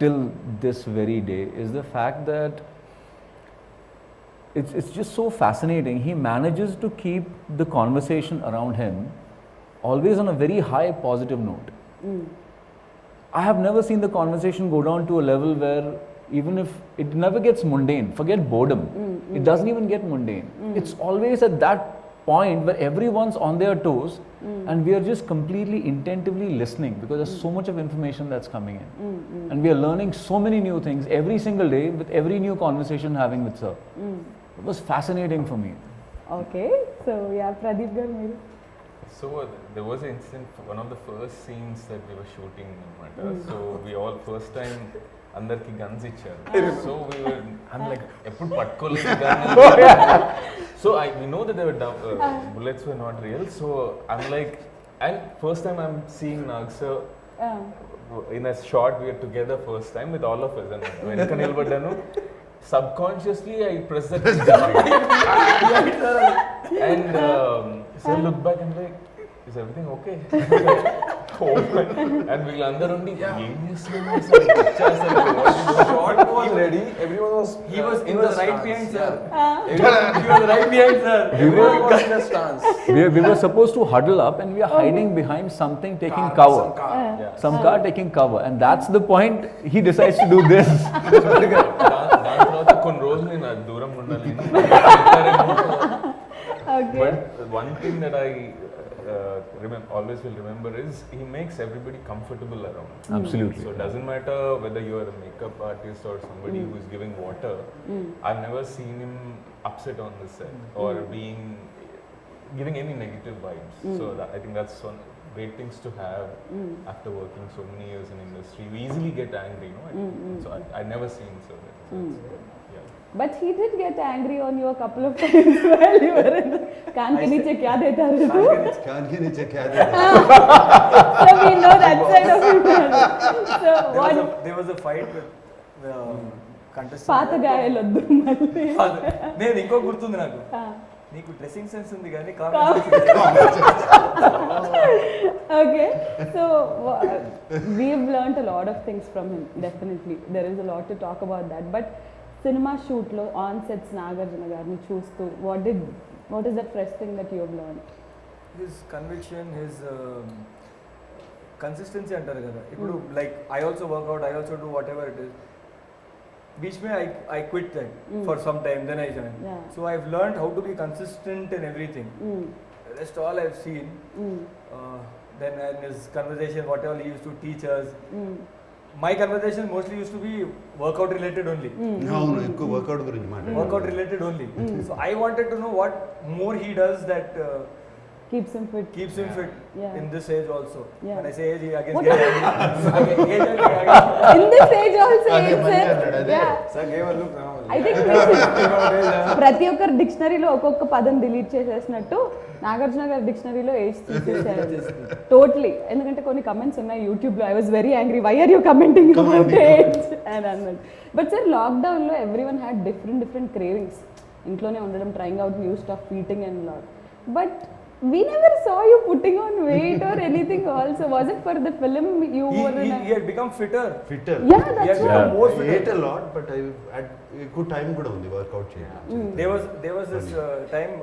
till this very day is the fact that it's just so fascinating. He manages to keep the conversation around him always on a very high positive note. I have never seen the conversation go down to a level where even if it never gets mundane, forget boredom, it doesn't even get mundane. It's always at that point where everyone's on their toes and we are just completely intentively listening, because there's so much of information that's coming in. And we are learning so many new things every single day with every new conversation having with sir. It was fascinating for me. Okay, so yeah, Pradeep garu meeru. So there was an incident, one of the first scenes that we were shooting. So we all first time అందరికి guns ఇచ్చారు. So we were, I'm like ఎప్పుడు పట్టుకోలేదు gun. So we know that bullets were not real. So I'm like, and first time I'm seeing Nag sir in a shot. We are together first time with all of us, and వెనక నిలబడ్డాను. Subconsciously I pressed that and so look back and like, is everything okay? And వీళ్ళందరూ ఉండి ఏం చేస్తున్నారు? Shot was ready. Everyone was. He was right behind sir. He was right behind sir. Everyone was in the stance. We were supposed to huddle up and we are hiding behind something taking cover. Some car taking cover, and that's the point he decides to do this. దాని తర్వాత కొన్ని రోజులు నేను దూరం ఉండాలి. But one thing that I always will remember is he makes everybody comfortable around. Absolutely. So it doesn't matter whether you are a makeup artist or somebody who is giving water. I've never seen him upset on the set or giving any negative vibes. So I think that's one great things to have after working so many years in industry. We easily get angry, you know. So I'd never seen so. Yeah. But he did get angry on you a couple of times while you were in the कान के नीचे क्या देता है तू? कान के नीचे क्या देता है? So we know that side of it. So what? There was a fight with contestant. పాత గాయాలొద్దు మళ్ళీ. నేను ఇంకో గుర్తుంది నాకు. నీకు డ్రెస్సింగ్ సెన్స్ ఉంది కానీ Okay, so we've learnt a lot of things from him. Definitely, there is a lot to talk about that. But cinema shoot lo on sets Nagarjuna garni chustu, what is the first thing that you have learned? His conviction, his consistency అంటారు కదా. ఇప్పుడు like I also work out, I also do whatever it is. Beach mein I quit that for some time, then I joined. Yeah. So I've learned how to be consistent in everything. That's all I've seen. Then in his conversation, whatever he used to teach us, my conversation mostly used to be workout related only. అవును ఎక్కువ work out గురించి మాట్లాడు. Workout related only. So I wanted to know what more he does that Keeps him fit. Yeah. In this age also. Yeah. When I say age, he again What get angry. In this age also, అదే it's మళ్ళీ అన్నాడు, అదే. yeah. Sir gave a look now. I think ప్రతి ఒక్కరు డిక్షనరీలో ఒక్కొక్క పదం delete చేసేసినట్టు Nagarjuna గారి డిక్షనరీలో age తీసేసారు టోటలీ. ఎందుకంటే కొన్ని కమెంట్స్ ఉన్నాయి యూట్యూబ్లో, I was very angry, why are you commenting about age అని అన్నట్టు. బట్ సార్ లాక్డౌన్లో every one had different cravings. ఇంట్లోనే ఉండడం, trying out new stuff, eating and lot. But we never saw you putting on weight or anything also. Was it for the film you were in He had become fitter. Fitter. Yeah, He that's had right. become more I fitter. ate a lot, but I had ఎక్కువ time కూడా ఉంది work out చేయడానికి. There was this time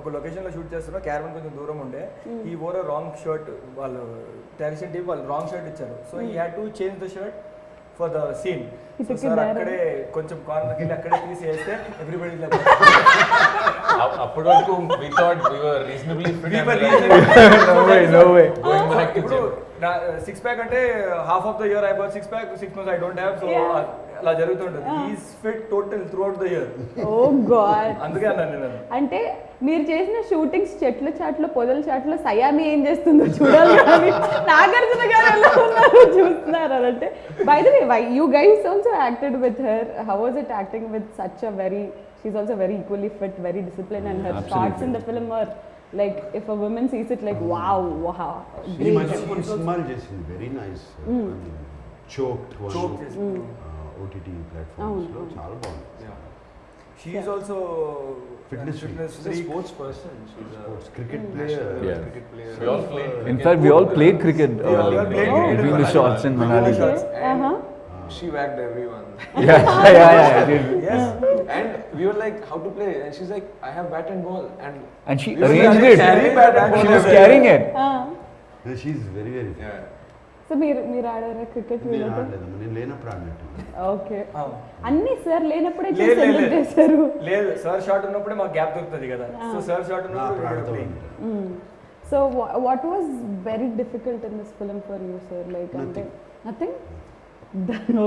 ఒక location లో shoot చేస్తున్నా, caravan కొంచెం దూరం ఉండే. He wore a wrong shirt. వాళ్ళు డైరెక్షన్ టీమ్ వాళ్ళు రాంగ్ షర్ట్ ఇచ్చారు. So he had to change the shirt for the scene. He So took it sir there. అక్కడే కొంచెం కార్నర్కి వెళ్ళి అక్కడే తీసి వేస్తే everybody like అప్పటి వరకు we thought we were reasonably fit. We and were like, reasonably no way. Going back to ఇప్పుడు gym. Six pack అంటే half of the year I got six pack, 6 months I don't have. So Yeah. అలా జరుగుతుంటుంది. He's fit total throughout the year. Oh God. అందుకే అన్నాను నేను. అంటే మీరు చేసిన షూటింగ్స్ చెట్ల చాట్లో, పొదల చాట్లో సయామి ఏం చేస్తుందో చూడాలి కానీ నాగార్జున గారు ఎలా ఉన్నారో చూస్తున్నారు అంటే. By the way, you guys also acted with her. How was it acting with such a very, she's also very equally fit, very discipline, and her shorts in the film are like if a woman sees it like wow ఈ మధ్య కొన్ని సినిమాలు చేసింది, very nice. Choked Choke చేసింది. OTT platforms లో చాలా బాగుంది. She is also Fitness She's a freak. sports person. She's a sports cricket player. Yeah. cricket player. We all played. In fact, we all played cricket We all played cricket between the in shots in Manali. Okay. And Uh-huh. she whacked everyone. Yeah, I did. Yes. And we were like, how to play? And she's like, I have bat and ball. And And she we were arranged like, it. carry bat and She ball was as well. carrying it. She's very very. Yeah. So మీరు ఆడారా cricket? నేను ఆడలేదమ్మా, నేను లేనప్పుడు ఆడినట్టు. Okay. Ah. అన్ని sir లేనప్పుడే లేదు, లేదు, సెలెక్ట్ చేశారు. లేదు సార్ షాట్ ఉన్నప్పుడే మాకు గ్యాప్ దొరుకుతుంది కదా. సో సార్ షాట్ నా అప్పుడు ఆడుతూ ఉన్నప్పుడు ఉంటాను. So what was very difficult in this film for you, sir? Like nothing?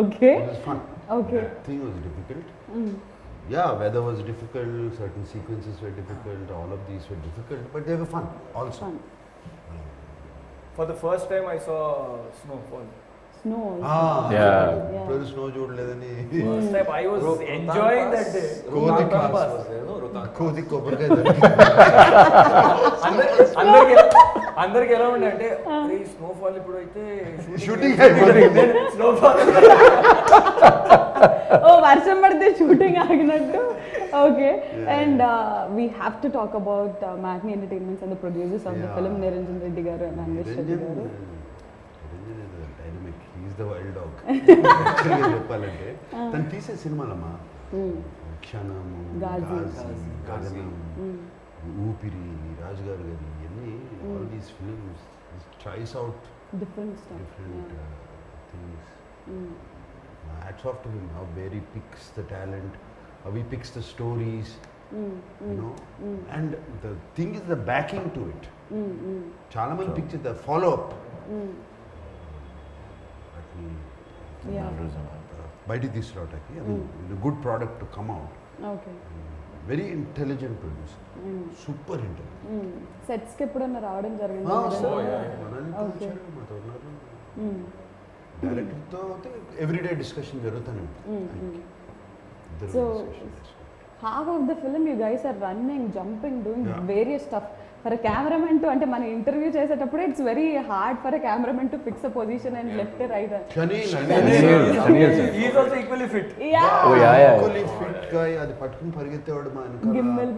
Okay. It was fun. Okay. Nothing was difficult. Yeah, weather was difficult, certain sequences were difficult, all of these were difficult, but they were fun also. Fun. For the first time I saw snowfall. Snow. Yeah. ఇప్పుడు snow చూడలేదని first time I was enjoying that day. Rohtang Rohtang Pass. was there, no? Rohtang. కోది కొబ్బరికాయ అందరికి ఎలా ఉండే అంటే snowfall ఇప్పుడు అయితే shooting snowfall ఓ వర్షం పడితే షూటింగ్ ఆగినట్టు. Okay. And we have to talk about Matinee Entertainments and the producers of the film, Niranjan Reddy garu and Anvesh Reddy garu. Dynamic, he's the Wild Dog చెప్పాలంటే. తను తీసే సినిమాలమ్మా క్షణము, గాజీ. గగనం, ఊపిరి, రాజు గారు గారి ఇవన్నీ, all these films tries out different stuff. different things. Hats off to him, how where he picks the talent, how he picks the stories, you know. And the thing is the backing to it. చాలా మంది picture the follow up బయటికి తీసుకురావటానికి good product to come out. Okay. Very intelligent producer, super intelligent. సెట్స్కి ఎప్పుడన్నా రావడం జరిగింది? మనల్ని మాతో ఉన్నారు. డైరెక్టర్తో ఎవ్రీడే డిస్కషన్ జరుగుతూనే ఉంటుంది. So, half of the film you guys are running, jumping, doing various stuff. For a cameraman to, అంటే మన ఇంటర్వ్యూ చేసేటప్పుడు it's very hard for a cameraman to fix a position and left or right. He is also equally fit. Equally fit గా అది పట్టుకుని పరిగెత్తేవాడు మా గిమ్మల్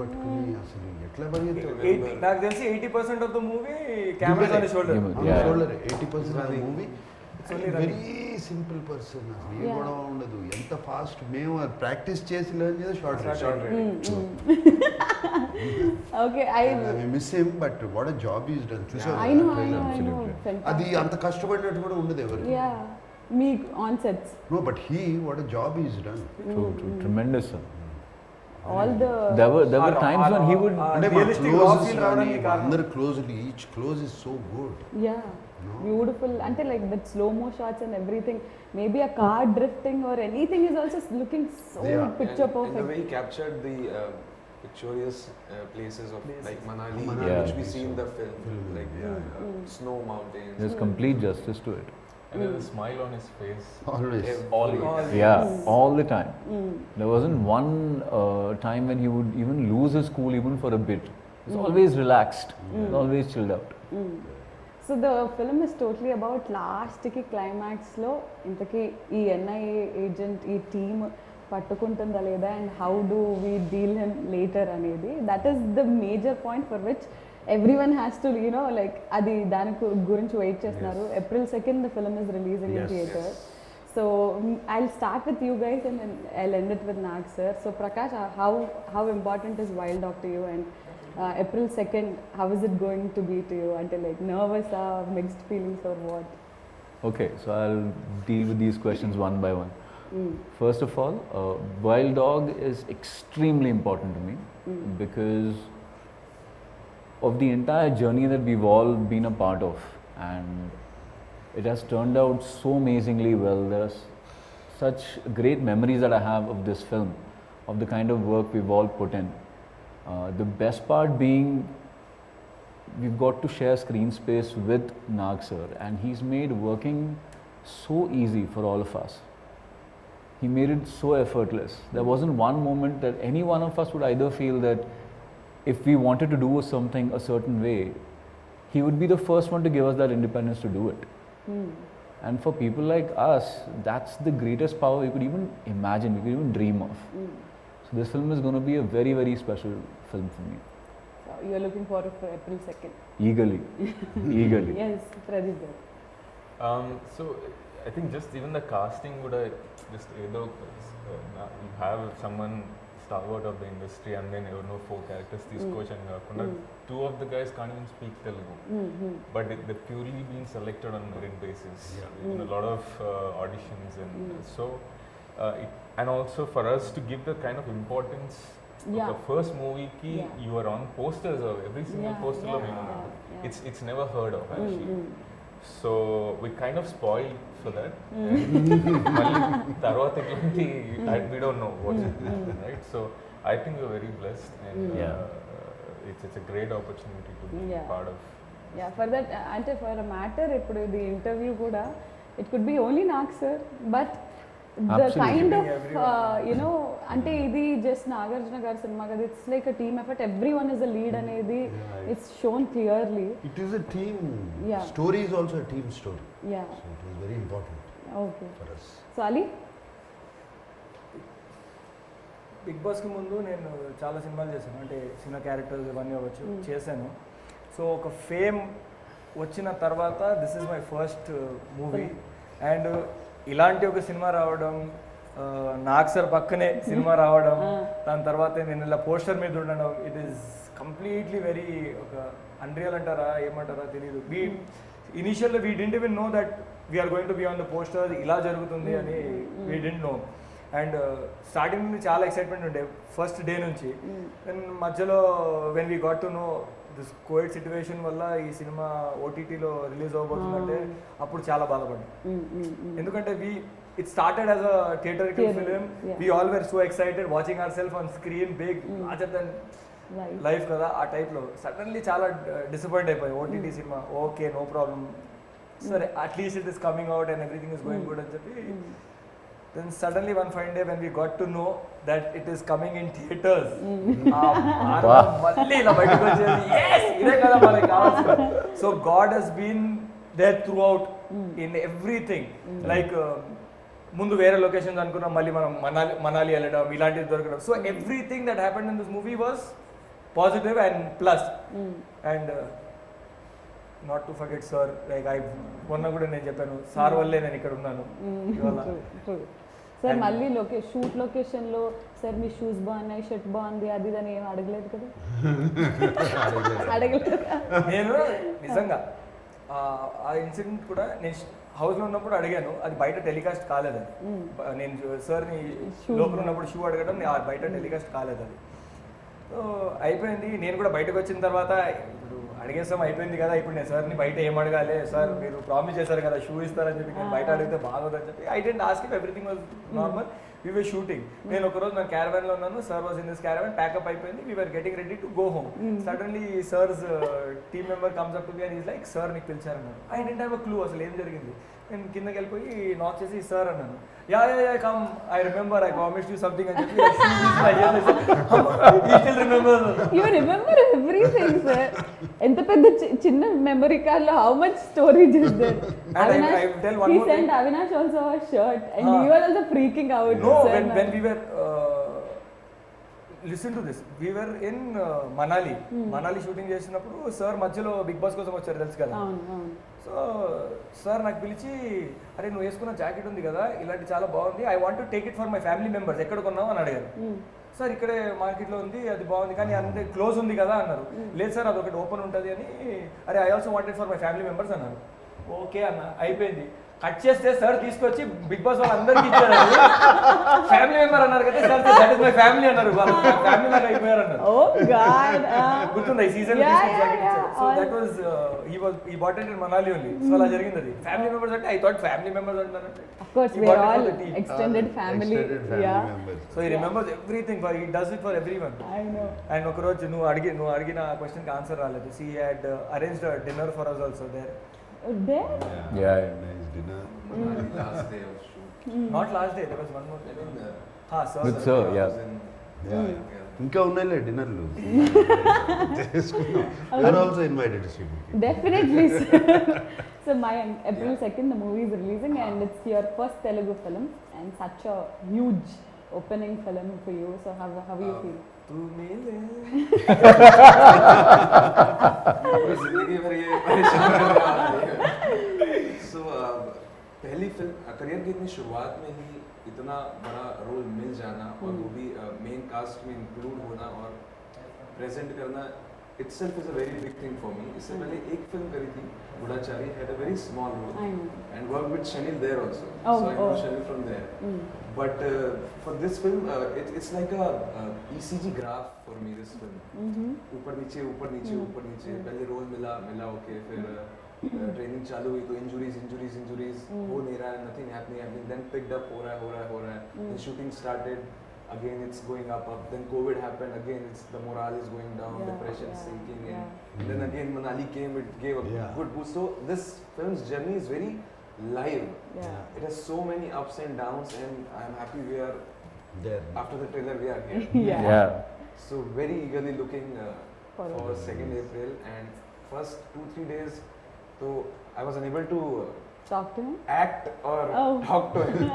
పట్టుకుని అసలు ఎట్లా పరిగెత్తేవాడు. నాకు తెలిసి 80% of the movie camera on shoulder. 80% of the movie. Very simple person, అసలు ఏ గొడవ ఉండదు. ఎంత ఫాస్ట్ మేము ప్రాక్టీస్ చేసి లర్న్ చేసి short okay. I miss him, but what a job is done. చూసారు అది అంత కష్టపడినట్టు కూడా ఉండదు ఎవరు. మీ on sets. No but he what a job is done. Tremendous, sir. All the there were times when he would అంటే అందరు closely, each close is so good. Beautiful, అంటే లైక్ దట్ స్లో మో shots and everything. Maybe a car drifting or anything is also looking so picture perfect. And the way he captured the picturesque places of like Manali, which we see in the film, like snow mountains. There's complete justice to it. And there's a smile on his face. Always. Yeah, all the time. There wasn't one time when he would even lose his cool even for a bit. He's always relaxed, always chilled out. So the film is totally about last ki climax lo intaki ee NIA agent ee team పట్టుకుంటుందా లేదా and how do we deal him later అనేది. That is the major point for which everyone has to, you know, like అది దాని గురించి wait చేస్తున్నారు. April 2nd the film is releasing in theater. So I'll start with you guys and then I'll end it with Nag sir. So Prakash, how important is Wild Dog to you, and April 2nd, how is it going to be to you? Until like nervous or mixed feelings or what? Okay, so I'll deal with these questions one by one. First of all, Wild Dog is extremely important to me because of the entire journey that we've all been a part of, and it has turned out so amazingly well. There's such great memories that I have of this film, of the kind of work we've all put in. The best part being we've got to share screen space with Nag sir, and he's made working so easy for all of us. He made it so effortless. There wasn't one moment that any one of us would either feel that if we wanted to do something a certain way, he would be the first one to give us that independence to do it. And for people like us, that's the greatest power we could even imagine, we could even dream of. So this film is going to be a very, very special film for me. So you're looking forward for April 2nd? Eagerly. Eagerly. Yes, Pradeep. So I think just even the casting would just either you have someone stalwart of the industry and then you know 4 characters తీసుకొచ్చాను కాకుండా 2 of the guys can't even speak Telugu, but they're purely being selected on merit basis. In a lot of auditions and so and also for us to give the kind of importance of the first movie ki you are on posters of every single poster lo it's never heard of actually. So we kind of spoiled for that. Malli tarvata elanti we don't know what's happening, right? So I think we're very blessed and it's a great opportunity to be part of. Yeah, for that ante for a matter ippudu the interview kuda it could be only Nag sir, but the kind of you know ante idi just Nagarjuna garu cinema kada, it's like a team effort, everyone is a lead anedi it's shown clearly. It is a team story, is also a team story. So it was very important for us. So Ali, Bigg బాస్కి ముందు నేను చాలా సినిమాలు చేశాను, అంటే చిన్న characters ఇవన్నీ అవ్వచ్చు చేశాను. సో ఒక ఫేమ్ వచ్చిన తర్వాత this is my first movie and ఇలాంటి ఒక సినిమా రావడం, నాగ్ సార్ పక్కనే సినిమా రావడం, దాని తర్వాత నేను ఇలా పోస్టర్ మీద ఉండడం, ఇట్ ఈస్ కంప్లీట్లీ వెరీ ఒక అన్రియల్ అంటారా ఏమంటారా తెలియదు. Initial we didn't even know that we're going to be on the poster, ఇలా జరుగుతుంది అని we didn't know. And starting నుండి చాలా ఎక్సైట్మెంట్ ఉండే ఫస్ట్ డే నుంచి. దెన్ మధ్యలో when we got to know this COVID situation వల్ల ఈ సినిమా ఓటీటీలో రిలీజ్ అవ్వబోతుందంటే అప్పుడు చాలా బాధపడ్డాం. ఎందుకంటే it started as a theatrical Theatre, film. yeah. We all were so excited watching ourselves on screen, big, larger than Right. life కదా ఆ టైప్లో. Suddenly చాలా డిసప్పాయింట్ అయిపోయి OTT cinema okay no problem సరే at least it is coming out and everything is going good అని చెప్పి then suddenly one fine day when we got to know that it is coming in theaters మళ్ళీ ఇలా బయటకు వచ్చేది yes ఇదే కదా మనకి కావాల్సింది. So God has been there throughout in everything. Like ముందు వేరే లొకేషన్స్ అనుకున్నాం మళ్ళీ మనం మనాలి వెళ్ళడం ఇలాంటివి దొరకడం. So everything that happened in this movie was positive and plus and not to forget sir like మొన్న కూడా నేను చెప్పాను సార్ వల్లే నేను ఇక్కడ ఉన్నాను ఇవాళ. సార్ మళ్ళీ షూట్ లొకేషన్లో సార్ మీ షూస్ బాగున్నాయి షర్ట్ బాగుంది అది అని ఏం అడగలేదు కదా? అడగలేదు. నేను నిజంగా ఆ ఇన్సిడెంట్ కూడా నేను హౌస్లో ఉన్నప్పుడు అడిగాను, అది బయట టెలికాస్ట్ కాలేదు అది. నేను సార్ని లోపల ఉన్నప్పుడు షూ అడగడం బయట టెలికాస్ట్ కాలేదు అది. సో అయిపోయింది. నేను కూడా బయటకు వచ్చిన తర్వాత ఇప్పుడు అడిగేసాం అయిపోయింది కదా, ఇప్పుడు నేను సార్ని బయట ఏం అడగాలి సార్ మీరు ప్రామిస్ చేశారు కదా షూ ఇస్తారని చెప్పి, నేను బయట అడిగితే బాగోదని చెప్పి I didn't ask if everything was normal. We were shooting. నేను ఒకరోజు నా క్యారవాన్లో ఉన్నాను, sir was in this caravan, pack up అయిపోయింది, we were getting ready to go home. Suddenly sir's team member comes up to me and is like sir నీకు పిలిచారన్నాను. I didn't have a clue అసలు ఏం జరిగింది. నేను కిందకి వెళ్ళిపోయి నాక్ చేసి సార్ అన్నాను. Yeah come I remember I promised you something అని చెప్పి యూ రిమెంబర్ ఎవ్రీథింగ్ సార్. ఎంత పెద్ద చిన్న మెమరీ కార్డ్ లో how much storage is there. He sent Avinash also a shirt and he was also freaking out. No, when we were listen to this, we were in Manali shooting చేసినప్పుడు sir మధ్యలో big boss కోసం వచ్చారు తెలుసు కదా. So sir నాకు పిలిచి అరే నువ్వు వేసుకున్న జాకెట్ ఉంది కదా ఇలాంటి చాలా బాగుంది, I want to take it for my family members, ఎక్కడ కొన్నావు అని అడిగారు. సార్ ఇక్కడే మార్కెట్లో ఉంది అది బాగుంది కానీ అంతే క్లోజ్ ఉంది కదా అన్నారు. లేదు సార్ అది ఒకటి ఓపెన్ ఉంటుంది అని. అరే I also wanted for my family members అన్నారు. ఓకే అన్న అయిపోయింది. కట్ చేస్తే సార్ తీసుకొచ్చి బిగ్ బాస్ వాళ్ళందరికీ ఇచ్చారు. ఫ్యామిలీ మెంబర్ అన్నారు కదా sir, that is my family అన్నారు. ఫ్యామిలీ మెంబర్ అయిపోయారు అన్నారు. గుర్తుందా ఈ సీజన్ జాకెట్ ఇచ్చారు. So that was he bought it in Manali only. So అలా జరిగింది అది. ఫ్యామిలీ మెంబర్స్ అంటే ఐ థాట్ ఫ్యామిలీ మెంబర్స్ అంటారంటే of course we are all extended family. Yeah, so he remembers everything, for he does it for everyone. I know. And ఒక రోజు నువ్వు అడిగిన question కి ఆన్సర్ రాలేదు. She had arranged a dinner for us also there. There? Yeah. Nice dinner. Last day of shoot. Not last day, there was one more day. Sir. With sir, yeah. ఇంకా ఉన్నాయిలే డిన్నర్లు చేసుకున్నాం. You're also invited to see me. Definitely, sir. So Mayank, April 2nd the movie is releasing and it's your first Telugu film and such a huge opening film for you. So how you feel? तू मिले पूरी जिंदगी भर ये परेशान करने वाली है. So पहली फिल्म करियर की इतनी शुरुआत में ही इतना बड़ा रोल मिल जाना और वो भी मेन कास्ट में इंक्लूड होना और प्रेजेंट करना itself is a very big thing for me. इससे पहले एक फिल्म करी थी Goodachari, had a very small role and worked with Shanil there also. So I know Shanil from there. But for this film, it's like a ECG graph for me. This film. ऊपर नीचे ऊपर नीचे ऊपर नीचे. पहले role मिला okay, फिर training चालू हुई तो इंजुरीज हो नहीं रहा है, nothing happening. Then picked up हो रहा है. Then shooting started. Again it's going up. Then COVID happened. Again the morale is going down, depression sinking in. And then again Manali came. It gave a good boost. So this film's journey is very live. It has so many ups and downs, and I'm happy we are There. after the trailer we are here. Yeah. So very eagerly looking for 2nd April, and first 2-3 days so I was unable to Talk to him? act or talk to him.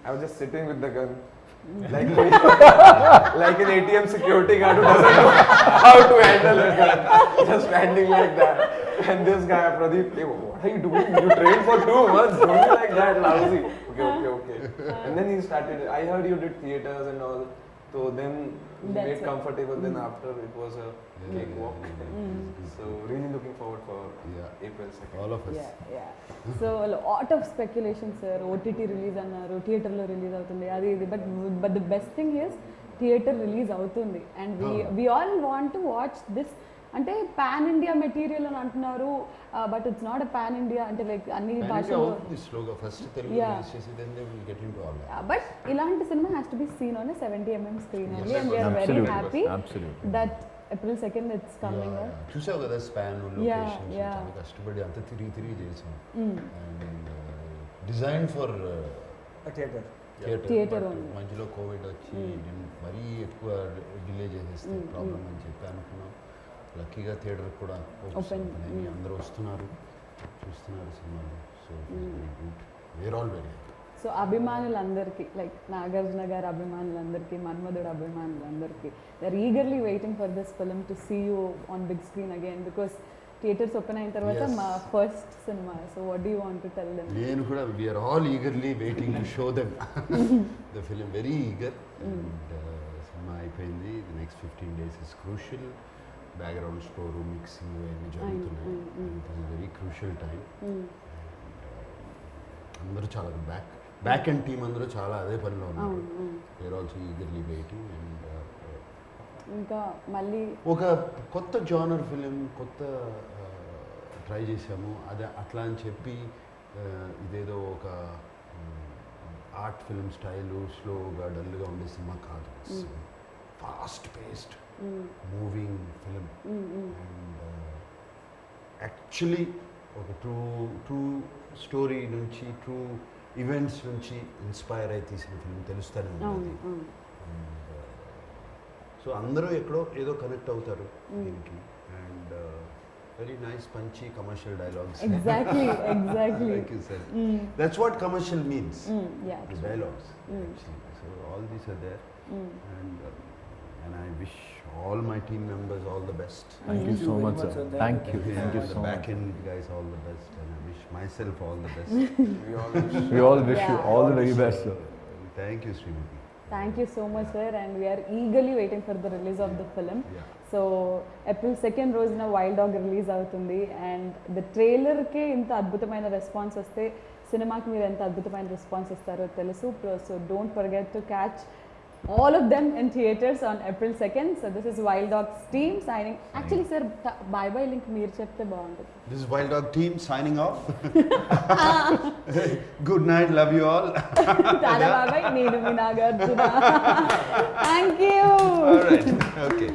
I was just sitting with the gun. Like an ATM security guard who doesn't know how to handle a gun. Just standing like that. And this guy, Pradeep, hey, what are you doing? You trained for 2 months. Don't be like that, lousy. Okay. And then he started. I heard you did theatres and all. So then we made comfortable. Then after it was a cakewalk. So really looking forward for April 2nd. All of us. Yeah. So a lot of speculation, sir. OTT release annaru, theater lo release avutundi. Adi but the best thing is theater release avutundi, and we all want to watch this అంటే pan India material అని అంటున్నారు, but it's not a pan India అంటే like అన్ని భాషలు స్లోగా first Telugu Yeah. Release చేసి then they will get into all that. But ఇలాంటి cinema has to be seen on 70mm screen only and we're very Absolutely. Happy Absolutely. That April 2nd it's coming Yeah, చూసావు కదా span Yeah, locations yeah. చాలా కష్టపడి అంత తిరిగి చేసాం and design for theatre Theatre theatre only. మధ్యలో Covid వచ్చి మరీ ఎక్కువ డిలే చేసేస్తే ప్రాబ్లం అని చెప్పి అనుకున్నాం. లక్కీగా థియేటర్ కూడా Open. అందరూ వస్తున్నారు చూస్తున్నారు సినిమాలు. So very good, we're all very happy. So అభిమానులందరికీ లైక్ నాగార్జున గారి అభిమానులందరికీ, మన్మధుడు అభిమానులందరికీ they are eagerly waiting for this film to see you on big screen again because theatres open అయిన తర్వాత Yes. మా first cinema. So what do you want to tell them? నేను కూడా we're all eagerly waiting to show them the film, very eager. And cinema అయిపోయింది. The next 15 days is crucial. Background score, mixing అన్నీ జరుగుతున్నాయి. It is very crucial time. అందరూ చాలా back and team అందరూ చాలా అదే పనిలో ఉన్నారు. We're also eagerly waiting. And ఇంకా మళ్ళీ ఒక కొత్త జానర్ ఫిలిం, కొత్త ట్రై చేసాము. అదే అట్లా అని చెప్పి ఇదేదో ఒక ఆర్ట్ ఫిల్మ్ స్టైలు స్లోగా డల్గా ఉండే సినిమా కాదు. Fast paced moving film. And actually ఒక ట్రూ స్టోరీ నుంచి, ట్రూ ఈవెంట్స్ నుంచి ఇన్స్పైర్ అయి తీసిన ఫిలిం తెలుస్తూనే ఉంటుంది. సో అందరూ ఎక్కడో ఏదో కనెక్ట్ అవుతారు దీనికి. And very nice Punchhi commercial dialogues. Exactly Like you said. That's what commercial means. Yeah The dialogues actually. So all these are there. And I wish all my team members all the best. Thank you so much, sir. Thank you. Yeah, Thank you the so back much. end guys all the best, and I wish myself all the best. We all wish. We all wish you Yeah. all the very best, sir. Thank you, Srimati. Thank you so much sir. And we're eagerly waiting for the release of the film. Yeah. So April 2nd రోజున Wild Dog release అవుతుంది. అండ్ ద ట్రైలర్కే ఇంత అద్భుతమైన response వస్తే సినిమాకి మీరు ఎంత అద్భుతమైన రెస్పాన్స్ ఇస్తారో తెలుసు. So don't forget to catch all of them in theaters on April 2nd. So this is Wild Dogs team signing. Actually sir, bye bye link meer chepte baguntundi. This is Wild Dog team signing off. Good night, love you all. Tada bye bye, nenu mi Nagarjuna. Thank you. All right, okay.